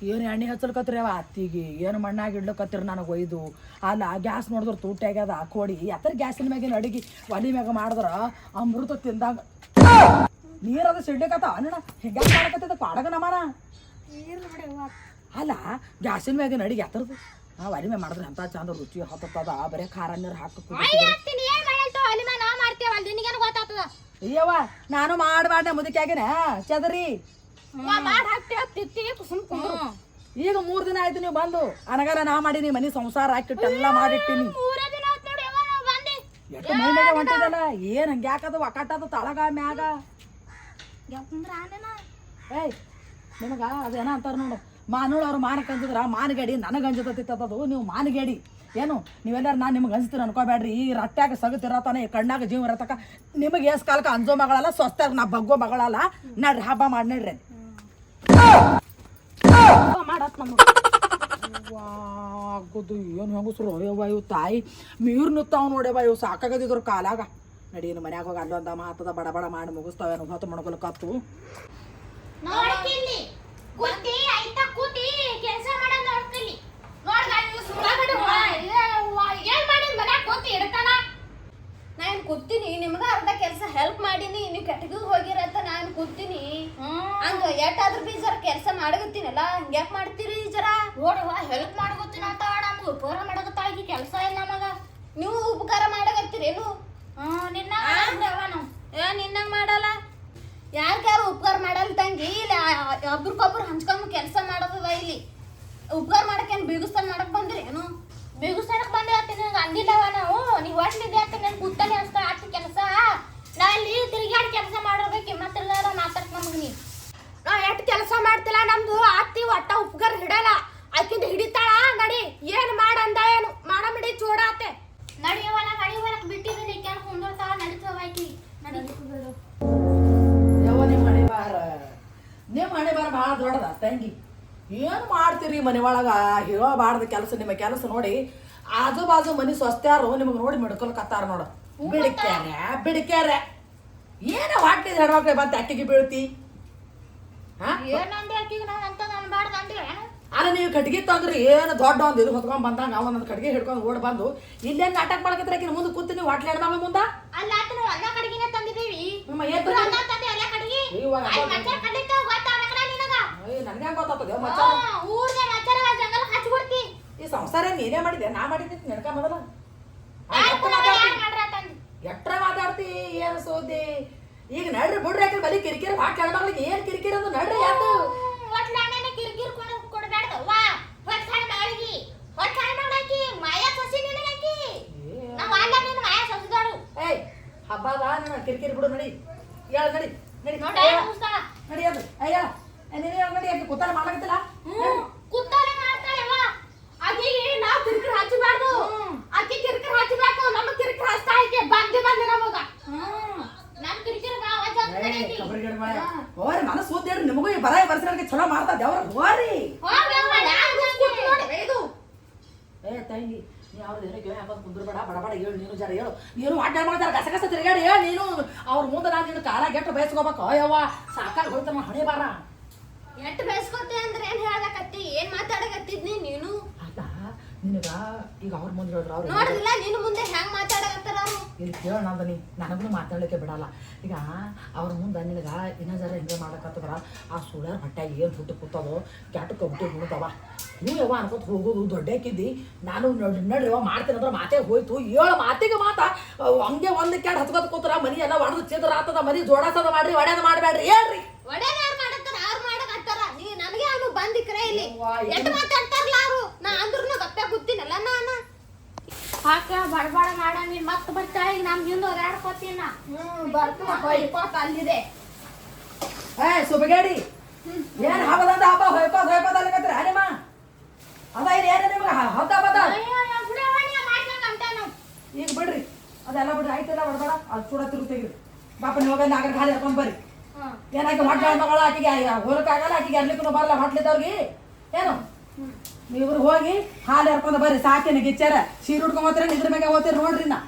ಏನು ಎಣ್ಣೆ ಹಚ್ಚಲ್ಕತ್ರಿ ಅವ ಅತ್ತಿಗೆ ಏನು ಮಣ್ಣಾಗಿ ಇಡ್ಲಕತ್ತೀರಿ ನನಗೆ ಒಯ್ದು ಅಲ್ಲ ಗ್ಯಾಸ್ ನೋಡಿದ್ರೆ ತೂಟ್ಯಾಗ್ಯದ ಕೋಡಿ ಎತ್ತರ ಗ್ಯಾಸಿನ ಮ್ಯಾಗಿನ ಅಡಿಗೆ ಒಲಿ ಮ್ಯಾಗ ಮಾಡಿದ್ರ ಅಮೃತ ತಿಂದಾಗ ನೀರದ ಸಿಡ್ಲಿಕತ್ತ ಅಣ್ಣ ಹಿಂಗೆ ಮಾಡಕತ್ತದ ಪಾಡಗ ನಮ್ಮನ ಅಲ್ಲ ಗ್ಯಾಸಿನ ಮ್ಯಾಗಿನ ಅಡಿಗೆ ಎತ್ತರದು ಒಲಿ ಮ್ಯಾಗ ಮಾಡಿದ್ರೆ ಅಂತ ಚಂದ ರುಚಿ ಹತ್ತದ ಬರೀ ಖಾರ ನೀರು ಅಯ್ಯವ್ವ ನಾನು ಮಾಡಬಾರ್ದ ಮುದಕ್ಕಾಗಿನ ಚದರಿ ಈಗ 3 ದಿನ ಆಯ್ತು ನೀವು ಬಂದು ಅನಗಾರ ನಾ ಮಾಡೀನಿ ಮನಿ ಸಂಸಾರ ಹಾಕಿಟ್ಟೆಲ್ಲ ಮಾಡಿಟ್ಟಿನಿ ಎಷ್ಟು ಮೈ ಮ್ಯಾಗ ಹೊಂಟಿದಲ್ಲ ಏನ್ ಹಂಗೆ ಯಾಕದು ಒಕ್ಕಟ್ಟದು ತಳಗ ಮ್ಯಾಗ ಏಯ್ ನಿಮಗ ಅದೇನ ಅಂತಾರ ನೋಡು ಮಾನೋಳು ಅವ್ರು ಮಾನಕ್ಕೆ ಅಂಜಿದ್ರ ಮಾನಗೇಡಿ ನನಗೆ ಅಂಜತತ್ತಿತ್ತದು ನೀವು ಮಾನಗೇಡಿ ಏನು ನೀವೆಲ್ಲರೂ ನಾನು ನಿಮ್ಗೆ ಅನ್ಸ್ತೀರ ಅನ್ಕೋಬೇಡ್ರಿ. ಈ ರಟ್ಟ್ಯಾಗ ಸಗತಿರತಾನೆ ಕಣ್ಣಾಗ ಜೀವ ಇರತಕ್ಕ ನಿಮಗೆ ಎಸ್ ಕಾಲಕ್ಕೆ ಅಂಜೋ ಮಗಳಲ್ಲ, ಸ್ವಸ್ಥಾಗ ನಾ ಬಗ್ಗೋ ಮಗಳಲ್ಲ. ನಡ್ರಿ ಹಬ್ಬ ಮಾಡಿ ನಡ್ರಿ. ಮಾಡತ್ ನಮಗೆ ಆಗೋದು ಏನು ಹೆಂಗಸ್ರು ಅಯ್ಯವ್ವ ಇವು ತಾಯಿ ಮೀರ್ ನುತ್ತಾವ್ ನೋಡ್ಯವ ಇವು ಸಾಕಾಗದಿದ್ರು ಕಾಲಾಗ. ನಡಿ ಇನ್ನು ಮನ್ಯಾಗ ಹೋಗಿ ಅಲ್ಲೊಂದ ಮಾತದ ಬಡ ಬಡ ಮಾಡಿ ಮುಗಿಸ್ತಾವೇನು ಹೊತ್ತು ಮಾಡ್ಕೊಳಕತ್ತು. ನೋಡ್ಕಿಲ್ಲಿ ಕೂತಿ ಆಯ್ತಾ ಕೂತಿ ಕೆಲಸ ಮಾಡೋದು ನೋಡ್ಕಿಲ್ಲಿ ನೋಡ್ಗ ನೀವು ಸುಳ್ಳಾಗಡೆ ಏನ್ ಮಾಡಿದ್ ಮನ್ಯಾಗ ಕೂತಿ ಇಡ್ತಾನ. ನಾನು ಕೂತೀನಿ ನಿಮ್ಗೆ ಅರ್ಧ ಕೆಲಸ ಹೆಲ್ಪ್ ಮಾಡೀನಿ, ನೀವು ಕೆಟಗಿಗೆ ಹೋಗಿರತ್ತ ನಾನು ಕೂತೀನಿ. ಹಂಗ ಎಷ್ಟಾದ್ರೂ ಬಿ ಜರ ಕೆಲಸ ಮಾಡಗತ್ತೀನಲ್ಲ, ಹಂಗ್ಯಾಕ್ ಮಾಡ್ತೀರಿ ಜರ ನೋಡವ ಹೆಲ್ಪ್ ಮಾಡಗತ್ತೀನಿ ಅಂತ ನಮ್ಗೆ ಉಪಕಾರ ಮಾಡಗತ್ತಾಳ ಈ ಕೆಲಸ ಇಲ್ಲ ನಮಗ. ನೀವು ಉಪಕಾರ ಮಾಡಗತ್ತೀರೇನು? ನಿನ್ನ ನಿನ್ನಂಗ್ ಮಾಡಲ್ಲ, ಯಾರ್ಯಾರು ಉಪಕಾರ ಮಾಡಲ್ಲ ತಂಗಿ. ಇಲ್ಲ ಒಬ್ರಿಗೊಬ್ರು ಹಂಚ್ಕೊಂಡು ಕೆಲಸ ಮಾಡೋದದ ಇಲ್ಲಿ. ಉಪಕಾರ ಮಾಡಕ್ಕೇನು ಬೀಗುಸ್ತಾನ ಮಾಡಕ್ ಬಂದ್ರಿ ಏನು? ಬೀಗುಸ್ತಾನಕ್ ಬಂದೆ ಆತ ನಿನಗೆ ಅಂದಿಲ್ಲವ ನಾವು. ನೀವು ಒಟ್ಟಿದೆ ಅಂತ ನನ್ ಕೂತಲ್ಲೇ ಅಷ್ಟ ಆತ ಕೆಲಸ. ನಾ ಇಲ್ಲಿ ತಿರುಗಾಡಿ ಕೆಲಸ ಮಾಡೋದಕ್ಕೆ ಕಿಮ್ಮತ್ತಿಲ್ಲ ಮಾತಾಡ್ತ ನಮಗೆ. ನೀ ನಾ ಎಷ್ಟು ಕೆಲಸ ಮಾಡ್ತಿಲ್ಲ, ನಮ್ದು ಆತಿ ಒಟ್ಟ ಉಪಕಾರ ಹಿಡಲ್ಲ. ಆಕಿಂದ ಹಿಡಿತಾಳ ನಡಿ. ಏನು ಮಾಡಂದ ಏನು ಮಾಡಮಿಡಿ ಚೂಡಾತೆ ನಡಿಯವಲ್ಲ ನಡಿಯವಲಕ್ ಬಿಟ್ಟಿದ್ದೀನಿ. ಕೆಲ ಕುಂದರ್ತಾಳ ನಡಿತವ ಆಕಿ ನಡಿಬಿಡು. ನಿಮ್ಮ ಹಣೆ ಬಾರ ಭಾಳ ದೊಡ್ಡದ ತಂಗಿ. ಏನು ಮಾಡ್ತೀರಿ ಮನೆ ಒಳಗ ಹೇಳಬಾರ್ದ ಕೆಲಸ. ನಿಮ್ಮ ಕೆಲಸ ನೋಡಿ ಆಜು ಬಾಜು ಮನೆ ಸ್ವಸ್ತ್ಯಾರು ನಿಮಗೆ ನೋಡಿ ಮಿಡ್ಕೊಲ್ಕತ್ತಾರ ನೋಡ. ಬಿಡಿಕ್ಯಾರೆ ಏನ ಹೊಟ್ಟಿದ ಹೆಣ್ಮಕ್ಳಿಗೆ ಬಂತ ಅಕ್ಕಿಗೆ ಬೀಳ್ತಿ. ಏನಂದೆ ಆಕಿಗೆ ನಾವು ಅಂತ ಅನ್ಬಾರ್ದು ಅಂದ್ರೆ ಏನು? ಅಲ್ಲ ನೀವು ಕಟ್ಗೆ ತಂದ್ರಿ ಏನು ದೊಡ್ಡ ಒಂದು ಇದು ಹೊತ್ಕೊಂಡ್ ಬಂದಂಗ ಒಂದೊಂದು ಕಟ್ಗೆ ಹಿಡ್ಕೊಂಡು ಓಡ್ ಬಂದು ಇಲ್ಲೇನು ನಾಟಕ ಮಾಡಕತ್ರ ಆಕಿನ ಮುಂದೆ ಕೂತು ನೀವು ಹೊಟ್ಲೆ ಹೆಣ್ಮಕ್ಳ ಮುಂದ. ಅಲ್ಲ ಆತ ನಾವು ಎಲ್ಲ ಕಡೆಗಿನ ತಂದಿದ್ದೀವಿ. ನನ್ಗೆ ಗೊತ್ತಾಗ್ತದೆ ಈ ಸಂಸಾರ ನೀನೇ ಮಾಡಿದೆ, ನಾ ಮಾಡಿದ್ದೆ ನೆನಕ ಮೊದಲ. ಎಟ್ರ ಮಾತಾಡ್ತಿ ಏನು ಸೋದಿ. ಈಗ ನಡ್ರಿ ಬಿಡ್ರಿ, ಯಾಕೆ ಬಲಿ ಕಿರಿಕಿರಿ ಹಾಕಿ ಹೆಣ್ಮಕ್ಳಿಗೆ ಏನ್ ಕಿರಿಕಿರಿ ಅಂದು ನಡ್ರಿ. ಯಾತು ಏಯ್ ಹಬ್ಬದ ನನ್ನ ಕಿರಿಕಿರಿ ಬಿಡು. ನಡಿ ಹೇಳ ನಡಿ ನಡಿ ನಡಿ ಅದು ಅಯ್ಯ ನೀನೇ ನಡಿ. ಯಾಕೆ ಕೂತಾರ ಮಾಡಕತ್ತಿಲ್ಲ? ಕೂತಾಲೆ ಮಾಡ್ತಾಳೆವಾ ಆಕಿಗೆ ನಾವು ಕಿರಿಕಿರಿ ಹಚ್ಚಬಾರ್ದು. ಆಕಿ ಕಿರಿಕಿರಿ ಹಚ್ಚಬೇಕು, ನಮ್ಮ ಕಿರಿಕಿರಿ ಹಚ್ತಾ ಆಕೆ ಬಂದೆ ನಮಗ. ನಮ್ಮ ಕಿರಿಕಿರಿ ಹೋರಿ ಮನಸ್ಸು ಓದ್ ಹೇಳ್ರಿ. ನಿಮಗೂ ಈ ಬರ ಬರ್ಸಿರೋದಕ್ಕೆ ಚಲೋ ಮಾಡ್ತಾ ದೇವ್ರ ಹೋರಿ. ಏ ತಂಗಿ ನೀ ಅವ್ರದ್ದು ಏನೋ ಕೇಳಿ ಹಾಕೋದು ಕುಂದ್ರಬೇಡ. ಬಡ ಬಡ ಹೇಳು. ನೀನು ಜರ ಹೇಳು. ನೀನು ಆಟ ಮಾಡ್ತಾರ ಕಸ ಕಸ ತಿರುಗಾಡಿ ಹೇಳು. ನೀನು ಅವ್ರ ಮುಂದೆ ನಾನು ನಿನ್ನ ಕಾಲ ಗೆಟ್ಟು ಬಯಸ್ಕೋಬೇಕು. ಅಯ್ಯವ್ವ ಸಾಕಾಗಿ ಹೋಯ್ತಾನ ಹಣೆ ಬಾರ. ಎಟ್ಟು ಬಯಸ್ಕೋತೆ ಅಂದ್ರೆ ಏನ್ ಹೇಳಕತ್ತಿ? ಏನ್ ಮಾತಾಡಕತ್ತಿದ್ನಿ ನೀನು? ಆತ ನಿನಗ ಈಗ ಅವ್ರ ಮುಂದೆ ಹೇಳಿದ್ರು ಅವ್ರು ನೋಡಿಲ್ಲ ನೀನು ಮುಂದೆ ಹೆಂಗ್ ಮಾತಾಡಕತ್ತಾರ ಅವ್ರು. ಇಲ್ಲಿ ಕೇಳ ನಂದನಿ ನನಗೂ ಮಾತಾಡ್ಲಿಕ್ಕೆ ಬಿಡಲ್ಲ. ಈಗ ಅವ್ರ ಮುಂದೆ ನಿನಗ ಇನ್ನ ಜರ ಹಿಂಗೆ ಮಾಡಕತ್ತದ್ರ ಆ ಸುಳ್ಯಾರ ಹೊಟ್ಟಾಗ ಏನು ಹುಟ್ಟು ಕೂತದೋ ಕ್ಯಾಟ ಕಬ್ಬಿ ಹುಡ್ತಾವ. ನೀವು ಯಾವ ಅನ್ಕೋತ ಹೋಗೋದು ದೊಡ್ಡಕ್ಕಿದ್ದಿ. ನಾನು ನಡ್ರಿವ ಮಾಡ್ತೀನಿ ಅಂದ್ರೆ ಮಾತೇ ಹೋಯ್ತು. ಏಳು ಮಾತಿಗೆ ಮಾತ ಹಂಗೆ ಒಂದು ಕ್ಯಾಟ್ ಹಚ್ಕೋತ ಕೂತರ ಮನಿ ಎಲ್ಲ ಒಡೆದು ಚಿದ್ರ ಆತದ. ಮನಿ ಜೋಡಾಸದ ಮಾಡ್ರಿ, ಒಡ್ಯಾದ ಮಾಡಬೇಡ್ರಿ ಹೇಳ್ರಿ. ಒಡೆದ ಯಾರು ಮಾಡತ್ತಾರ? ಅವ್ರು ಮಾಡಕತ್ತಾರ. ನೀ ನನಗೆ ಅವನು ಬಂದಿಕ್ರೆ ಇಲ್ಲಿ ಎಷ್ಟು ಮಾತಾಡ್ತಾರಲ್ಲ ಅವರು. ನಾ ಅಂದ್ರೂ ಗಪ್ಪ ಕೂತೀನಲ್ಲ ನಾನು. ಹಾಕ ಬಡಬಡ ಮಾಡ. ನೀನ್ ಮತ್ತೆ ಬರ್ತಾಳೆ ಈಗ ನಮ್ ಹಿಂದೆ ಓಡಾಡ್ಕೋತೀನ. ಬರ್ಕೋತ ಅಲ್ಲಿದೆ. ಏ ಸುಬಗೇಡಿ ಏನ್ ಹಬ್ಬದಂತ ಹಬ್ಬ ಹೊಯ್ಕೋದ್ ಹೊಯ್ಕೋದ್ ಅಲ್ಲಿಕತ್ರಿ ಹನಿಮ ಅದ ಇದು ಏನು ನಿಮ್ಗೆ ಹದ್ದ ಹಬ್ಬದ ಈಗ ಬಿಡ್ರಿ. ಅದೆಲ್ಲ ಬಿಡ್ರಿ ಆಯ್ತಿಲ್ಲ ಬಡಬೇಡ. ಅದು ಚೂಡ ತಿರುಗಿ ತೆಗಿರಿ. ಬಾಪ ನೀವು ಹೋಗಿ ನಾಗರ ಖಾಲಿ ಹಾಕೊಂಡ್ ಬರ್ರಿ. ಏನಾಕಿ ಹೊಟ್ಟೆ ಮಗಳ ಆಕಿಗೆ ಹೋಲಕ್ಕಾಗಲ್ಲ. ಆಕಿಗೆ ಅರ್ಲಿಕ್ಕೂ ಬರಲ್ಲ ಹೊಟ್ಲಿದ್ದವ್ರಿಗೆ ಏನು. ನೀವ್ರು ಹೋಗಿ ಹಾಲು ಹರ್ಕೊಂಡ್ ಬರ್ರಿ. ಸಾಕೇನು ಗಿಚ್ಚಾರ ಸೀರೆ ಉಟ್ಕೊಂಬತ್ತೀರ ಇದ್ರ ಮ್ಯಾಗ ಹೋಗ್ತೀರಿ ನೋಡ್ರಿ. ನಾ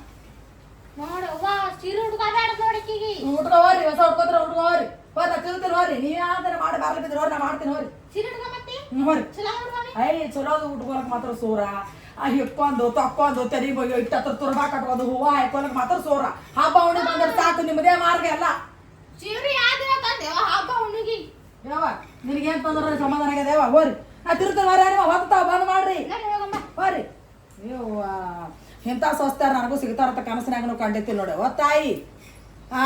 ನೋಡವ್ವ ಸೀರೆ ಉಟ್ಕೋಬೇಡ ನೋಡಿಕಿಗಿ. ಉಟ್ಕೋರಿ ಹೊಸ ಉಟ್ಕೋತ್ರ ಉಟ್ಕೋರಿ. ಹೋದ ತಿರುಗ್ತೀರಿ ಹೋರಿ. ನೀವ್ ಯಾವ್ದಾರ ಮಾಡಿ ಬರ್ಲಿಕ್ಕಿದ್ರಿ ಹೋರಿ. ನಾ ಮಾಡ್ತೀನಿ ಹೋರಿ. ಸೀರೆ ಉಟ್ಕೊಂಬತ್ತಿ ಹೋರಿ. ಚಲೋ ಉಟ್ಕೊಂಬಿ. ಐ ಚಲೋದು ಉಟ್ಕೊಳಕ್ ಮಾತ್ರ ಸೂರ. ಹಿಕ್ಕೊಂಡು ತಕ್ಕೊಂಡು ತೆರಿ ಹೋಗಿ ಇಟ್ಟು ತುರ್ಬಾ ಕಟ್ಕೊಂಡು ಹೂವ ಹಾಕೊಳಕ್ ಮಾತ್ರ ಸೂರ. ಹಬ್ಬ ಉಣ್ಣಿ ಬಂದ್ರೆ ಸಾಕು ನಿಮ್ಮದೇ ಮಾರ್ಗ ಎಲ್ಲ. ಸೀರೆ ಯಾವ್ದಿನ ತಂದೆ ಹಬ್ಬ ಉಣ್ಣಿಗಿ ಯಾವ ನಿನಗೇನ್ ತೊಂದ್ರೆ ಸಮಾಧಾನ ಆಗ್ಯದೇವ ಹೋರಿ. ನಾ ತಿರುಗ್ತೀನಿ ಹೋರಿ. ಹೋಗ್ತಾವ ಬಂದ್ ಮಾಡ್ರಿ ಹೋರಿ. ನೀವು ಇಂಥ ಸ್ವಸ್ತಾರ ನನಗೂ ಸಿಗ್ತಾರಂತ ಕನಸಿನಾಗ ಕಂಡೈತಿ ನೋಡಿ. ಓ ತಾಯಿ ಹಾ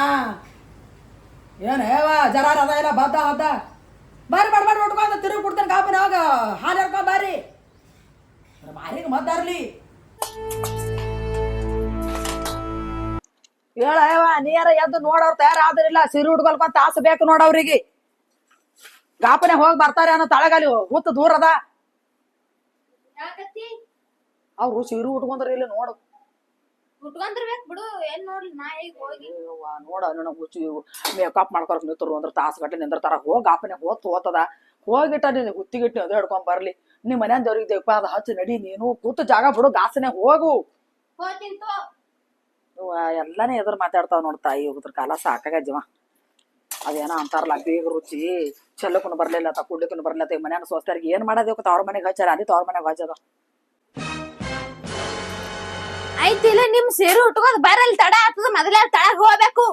ಏನು ಏವ ಜರಾರ ಅದ ಇಲ್ಲ ಬದ್ದ ಹದ್ದ ಬರ್ರಿ. ಬಡ್ಬಾರ್ದು ಉಟ್ಕೊಂಡ ತಿರುಗಿ ಬಿಡ್ತಾನೆ ಕಾಪಿನ ಅವಾಗ ಹಾಲು ಹರ್ಕೊಂಡ್ ಬರ್ರಿ. ಮಾರಿಗೆ ಮದ್ದಾರ್ಲಿ ಹೇಳವ ನೀರ ಎದ್ದು ನೋಡವ್ರ ತಯಾರಾದ್ರಿಲ್ಲ. ಸಿರಿ ಹುಡ್ಕೊಲ್ಕೊಂತ ತಾಸು ಬೇಕು ನೋಡವ್ರಿಗೆ. ಗಾಪನೆ ಹೋಗಿ ಬರ್ತಾರೆ ಅನ್ನೋ ತಳಗಲಿ ಹುತ್ತು ದೂರ ಅದ. ಅವ್ರು ಸೀರೆ ಉಟ್ಕೊಂಡ್ರ ಇಲ್ಲಿ ನೋಡು ಉಟ್ಕೊಂಡ್ರಬೇಕು ಬಿಡು ಏನ್ ನೋಡ್ಲಿ ನಾ ಈಗ ಹೋಗಿ ನೋಡ ನನಗೆ ಹುಚ್ಚಿ ಮೇಕಪ್ ಮಾಡ್ಕೊಳಕ್ ನಿಂತರು ಅಂದ್ರೆ ತಾಸುಗಟ್ಟಲೆ ನಿಂದಿರ್ತಾರ ಹೋಗಿ ಆಪನೆ ಹೋತದ ಹೋಗಿಟ್ಟ ನೀನು ಹುತ್ತಿಗಿಟ್ಟು ಅದು ಹಿಡ್ಕೊಂಡ್ ಬರ್ಲಿ ನಿಮ್ ಮನ್ಯಾನ ದೇವ್ರಿಗೆ ದೇವಪಾದ ಹಚ್ಚಿ ನಡಿ ನೀನು ಕೂತು ಜಾಗ ಬಿಡು ಗಾಸನೆ ಹೋಗು ಹೋತಿಂತು ಎಲ್ಲಾನೇ ಎದುರು ಮಾತಾಡ್ತಾವ ನೋಡ್ತಾಯಿ ಹೋಗುದ್ರ ಕಾಲ ಸಾಕಾಗ ಜೀವ ಅದೇನೋ ಅಂತಾರಲ್ಲ ಬೇಗ ರುಚಿ ಚೆಲ್ಲಕ್ಕೂ ಬರ್ಲಿಲ್ಲ ಕುಡ್ಲಿಕ್ಕೂ ಬರ್ಲಿಲ್ಲ ಈಗ ಮನ್ಯಾನ ಸ್ವಸ್ಥರಿಗೆ ಏನ್ ಮಾಡೋದಕ್ಕೆ ಅವ್ರ ಮನೆಗೆ ಹಚ್ಚಾರ ಅಲ್ಲಿ ಅವ್ರ ಮನೆಗೆ ಹಚ್ಚದ ಆಯ್ತಿಲ್ಲ ನಿಮ್ ಸೀರೆ ಉಟ್ಕೋದ್ ಬರಲ್ ತಡ ಆಗ್ತದ ಮೊದಲೇ ತಳಗ್ ಹೋಗ್ಬೇಕು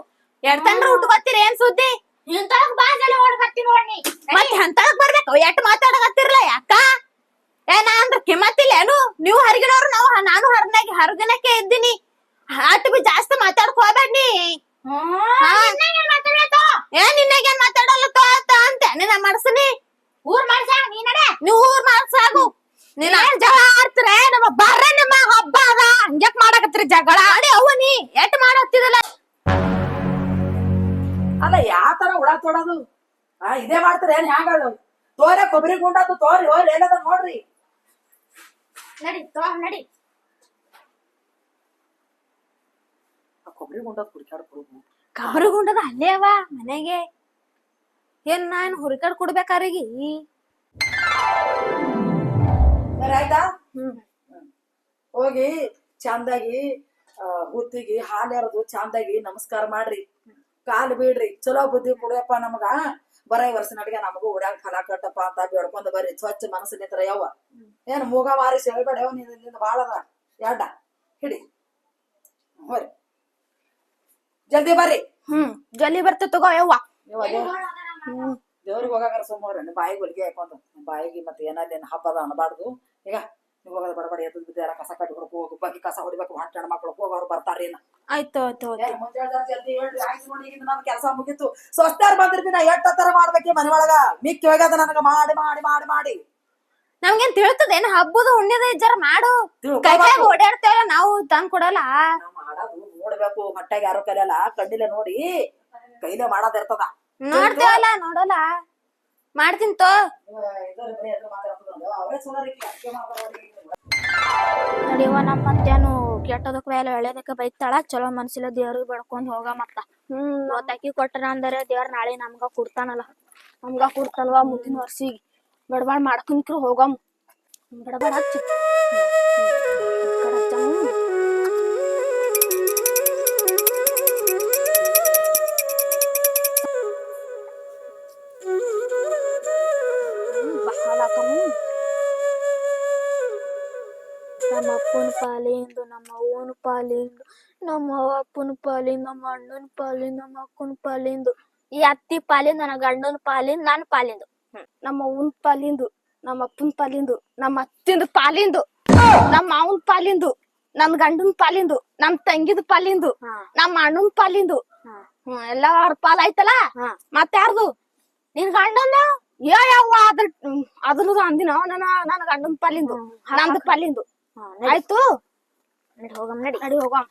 ಎಡ್ತಂದ್ರ ಉಟ್ಕೋತೀರಿ ಏನ್ ಸುದ್ದಿ ಇಂತಳಗ್ ಬಾಜಲ್ಲ ಓಡ್ಕತ್ತಿ ನೋಡ್ನಿ ಮತ್ತೆ ಅಂತಳಗ್ ಬರ್ಬೇಕು ಎಟ್ ಮಾತಾಡಕತ್ತಿರ್ಲ ಯಾಕ ಏನ ಅಂದ್ರ ಕಿಮ್ಮತ್ತಿಲ್ಲ ಏನು ನೀವು ಹೊರಗಿನವ್ರು ನಾನು ಹೊರಗಿನಕ್ಕೆ ಇದ್ದೀನಿ ಅಟ್ ಬಿ ಜಾಸ್ತಿ ಮಾತಾಡಕ್ ಹೋಗ್ಬೇಡಿ ಏನ್ ನಿನ್ನಾಗೇನ್ ಮಾತಾಡಲ್ಲ ಅಂತೆ ನಿನ್ನ ಮನಸ್ಸಿನಿ ಊರ್ ಮಾಡ್ಸಾಗ ನೀವು ಊರ್ ಮಾಡ್ಸಾಗು ನೀನ್ ಜಗಳ ಆಡ್ತೀರ ನಮ್ಮ ಬರ್ರ ನಿಮ್ಮ ಹಬ್ಬ ಅದ ಹಂಗ್ಯಾಕ್ ಮಾಡಕತ್ತೀರಿ ಜಗಳ ಅಡಿ ಅವ್ವ ನೀ ಎಟ್ ಮಾಡತ್ತಿದಲ್ಲ ಅಲ್ಲ ಯಾವ ತರ ಹುಳ ತೊಡೋದು ಇದೇ ಮಾಡ್ತಾರ ಏನ್ ಹ್ಯಾಂಗದು ತೋರ ಕೊಬ್ಬರಿ ಗುಂಡಾತು ತೋರಿ ಹೋರಿ ಏನದ ನೋಡ್ರಿ ನಡಿ ನಡಿ ಕೊಬ್ಬರಿ ಗುಂಡ ಕುಡಿಕಾಡ್ಕೊಡು ಕಬ್ರಿ ಗುಂಡದ ಅಲ್ಲೇ ಅವ ಮನೆಗೆ ಏನ್ ನಾನು ಹುರಿಕಾಡ್ ಕೊಡ್ಬೇಕಾರಿಗೆ ಆಯ್ತಾ ಹೋಗಿ ಚಂದಾಗಿ ಹುತ್ತಿಗಿ ಹಾಲು ಎರೆದು ಚಂದಾಗಿ ನಮಸ್ಕಾರ ಮಾಡ್ರಿ ಕಾಲು ಬೀಡ್ರಿ ಚಲೋ ಬುದ್ಧಿ ಕೊಡಿಯಪ್ಪ ನಮಗ ಬರ ವರ್ಷ ನಡಿಗೆ ನಮಗೂ ಓಡ್ಯಾಗ ಫಲ ಕಟ್ಟಪ್ಪ ಅಂತ ಬೇಡ್ಕೊಂಡ್ ಬರ್ರಿ ಸ್ವಚ್ಛ ಮನಸ್ಸಿನಿಂದ ಯವ್ವ ಏನ್ ಮೂಗ ಮಾರಿ ಹೇಳ್ಬೇಡ ಯಾವ ನಿಂದ ಬಾಳ ಅದ ಎಡ್ಡ ಹಿಡಿ ಹೋರಿ ಜಲ್ದಿ ಬರ್ರಿ ಜಲ್ದಿ ಬರ್ತ ತಗೋ ಯವ್ವ ದೇವ್ರಿಗೆ ಹೋಗಾರ ಸುಮ್ಮವ್ರಿ ನಿಮ್ ಬಾಯಿಗೆ ಹೊಲಿಗೆ ಹಾಕೊಂಡು ನಿಮ್ ಬಾಯಿಗೆ ಮತ್ತೆ ಏನಾದೇನು ಹಬ್ಬದ ಅನ್ಬಾರ್ದು ಈಗ ನೀವು ಹೋಗೋದು ಬಡಬಡ ಎದ್ದು ಬಿದ್ದು ಎಲ್ಲ ಕಸ ಕಟ್ಟಿ ಹೊಡ್ಕೊ ಹೋಗು ಬಗ್ಗೆ ಕಸ ಹೊಡಿಬೇಕು ಹೆಣ್ಣು ಮಕ್ಳು ಹೋಗೋರು ಬರ್ತಾರೇನ ಆಯ್ತು ಮುಂಜಾನೆ ಜಲ್ದಿ ಹೇಳ್ರಿ ಆಯ್ತು ನೋಡಿ ಈಗ ನನ್ ಕೆಲಸ ಮುಗಿತು ಸ್ವಸ್ಥಾರ್ ಬಂದಿರ್ತೀನಿ ನಾ ಎಟ್ಟ ತರ ಮಾಡ್ಬೇಕಿ ಮನೆ ಒಳಗ ಮಿಕ್ಕಿ ಹೋಗ್ಯದ ನನಗ ಮಾಡಿ ಮಾಡಿ ಮಾಡಿ ಮಾಡಿ ನಮ್ಗೇನ್ ತಿಳ್ತದೇನ ಹಬ್ಬದ ಹುಣ್ಣಿದ ಇಜ್ಜಾರ ಮಾಡು ಕೈ ಓಡಾಡ್ತೇವಲ್ಲ ನಾವು ತಂದ್ ಕೊಡಲ್ಲ ಮಾಡೋದು ನೋಡ್ಬೇಕು ಮಟ್ಟಾಗ ಯಾರು ಕಲಿಯಲ್ಲ ಕಣ್ಣಿಲೆ ನೋಡಿ ಕೈಲೇ ಮಾಡೋದಿರ್ತದ ನೋಡ್ತೇವಲ್ಲ ನೋಡಲ್ಲ ಮಾಡ್ತೀನಿ ತೋ ನಡಿಯವ ನಮ್ಮ ಮತ್ತೇನು ಕೆಟ್ಟದಕ್ಕೆ ಬೇಲೆ ಒಳ್ಳೇದಕ್ಕೆ ಬೈತಾಳ ಚಲೋ ಮನ್ಸಿಲ್ಲ ದೇವ್ರಿಗೆ ಬೆಳ್ಕೊಂಡ್ ಹೋಗ ಮತ್ತ ಇವತ್ತಾಕಿ ಕೊಟ್ಟರ ಅಂದರೆ ದೇವ್ರ ನಾಳೆ ನಮ್ಗ ಕೊಡ್ತಾನಲ್ಲ ನಮ್ಗ ಕೊಡ್ತಾನಲ್ವಾ ಮುಂದಿನ ವರ್ಷಿಗೆ ಬಡಬಾಳ್ ಮಾಡ್ಕೊಂಡ್ರು ಹೋಗಮ್ ಬಡಬಾಳ್ ಹಚ್ಚ ನಮ್ಮ ಅಪ್ಪನ ಪಾಲಿಂದು ನಮ್ಮ ಅವ್ವನ ಪಾಲಿಂದು ನಮ್ಮ ಅಪ್ಪನ ಪಾಲಿಂದು ನಮ್ಮ ಅಣ್ಣನ ಪಾಲಿಂದು ನಮ್ಮ ಅಕ್ಕನ ಪಾಲಿಂದು ಈ ಅತ್ತಿ ಪಾಲಿಂದು ನನ್ನ ಗಂಡನ ಪಾಲಿಂದು ನನ್ನ ಪಾಲಿಂದು ನಮ್ಮ ಅವ್ವನ ಪಾಲಿಂದು ನಮ್ಮ ಅಪ್ಪನ ಪಾಲಿಂದು ನಮ್ಮ ಅತ್ತಿಂದು ಪಾಲಿಂದು ನಮ್ಮ ಮಾವನ ಪಾಲಿಂದು ನಮ್ ಗಂಡನ ಪಾಲಿಂದು ನಮ್ ತಂಗಿದ ಪಾಲಿಂದು ನಮ್ಮ ಅಣ್ಣನ ಪಾಲಿಂದು ಎಲ್ಲಾರ ಪಾಲ್ ಆಯ್ತಲ್ಲ ಮತ್ತಾರ್ದು ನಿನ್ ಗಂಡನ ಯಾವ ಅದನ್ನು ಅಂದಿನ ನನ್ನ ಗಂಡನ ಪಾಲಿಂದು ನಮ್ದು ಪಾಲಿಂದು ಆಯ್ತು ನಡಿ ಹೋಗಮ್ ನಡಿ ಹೋಗಮ್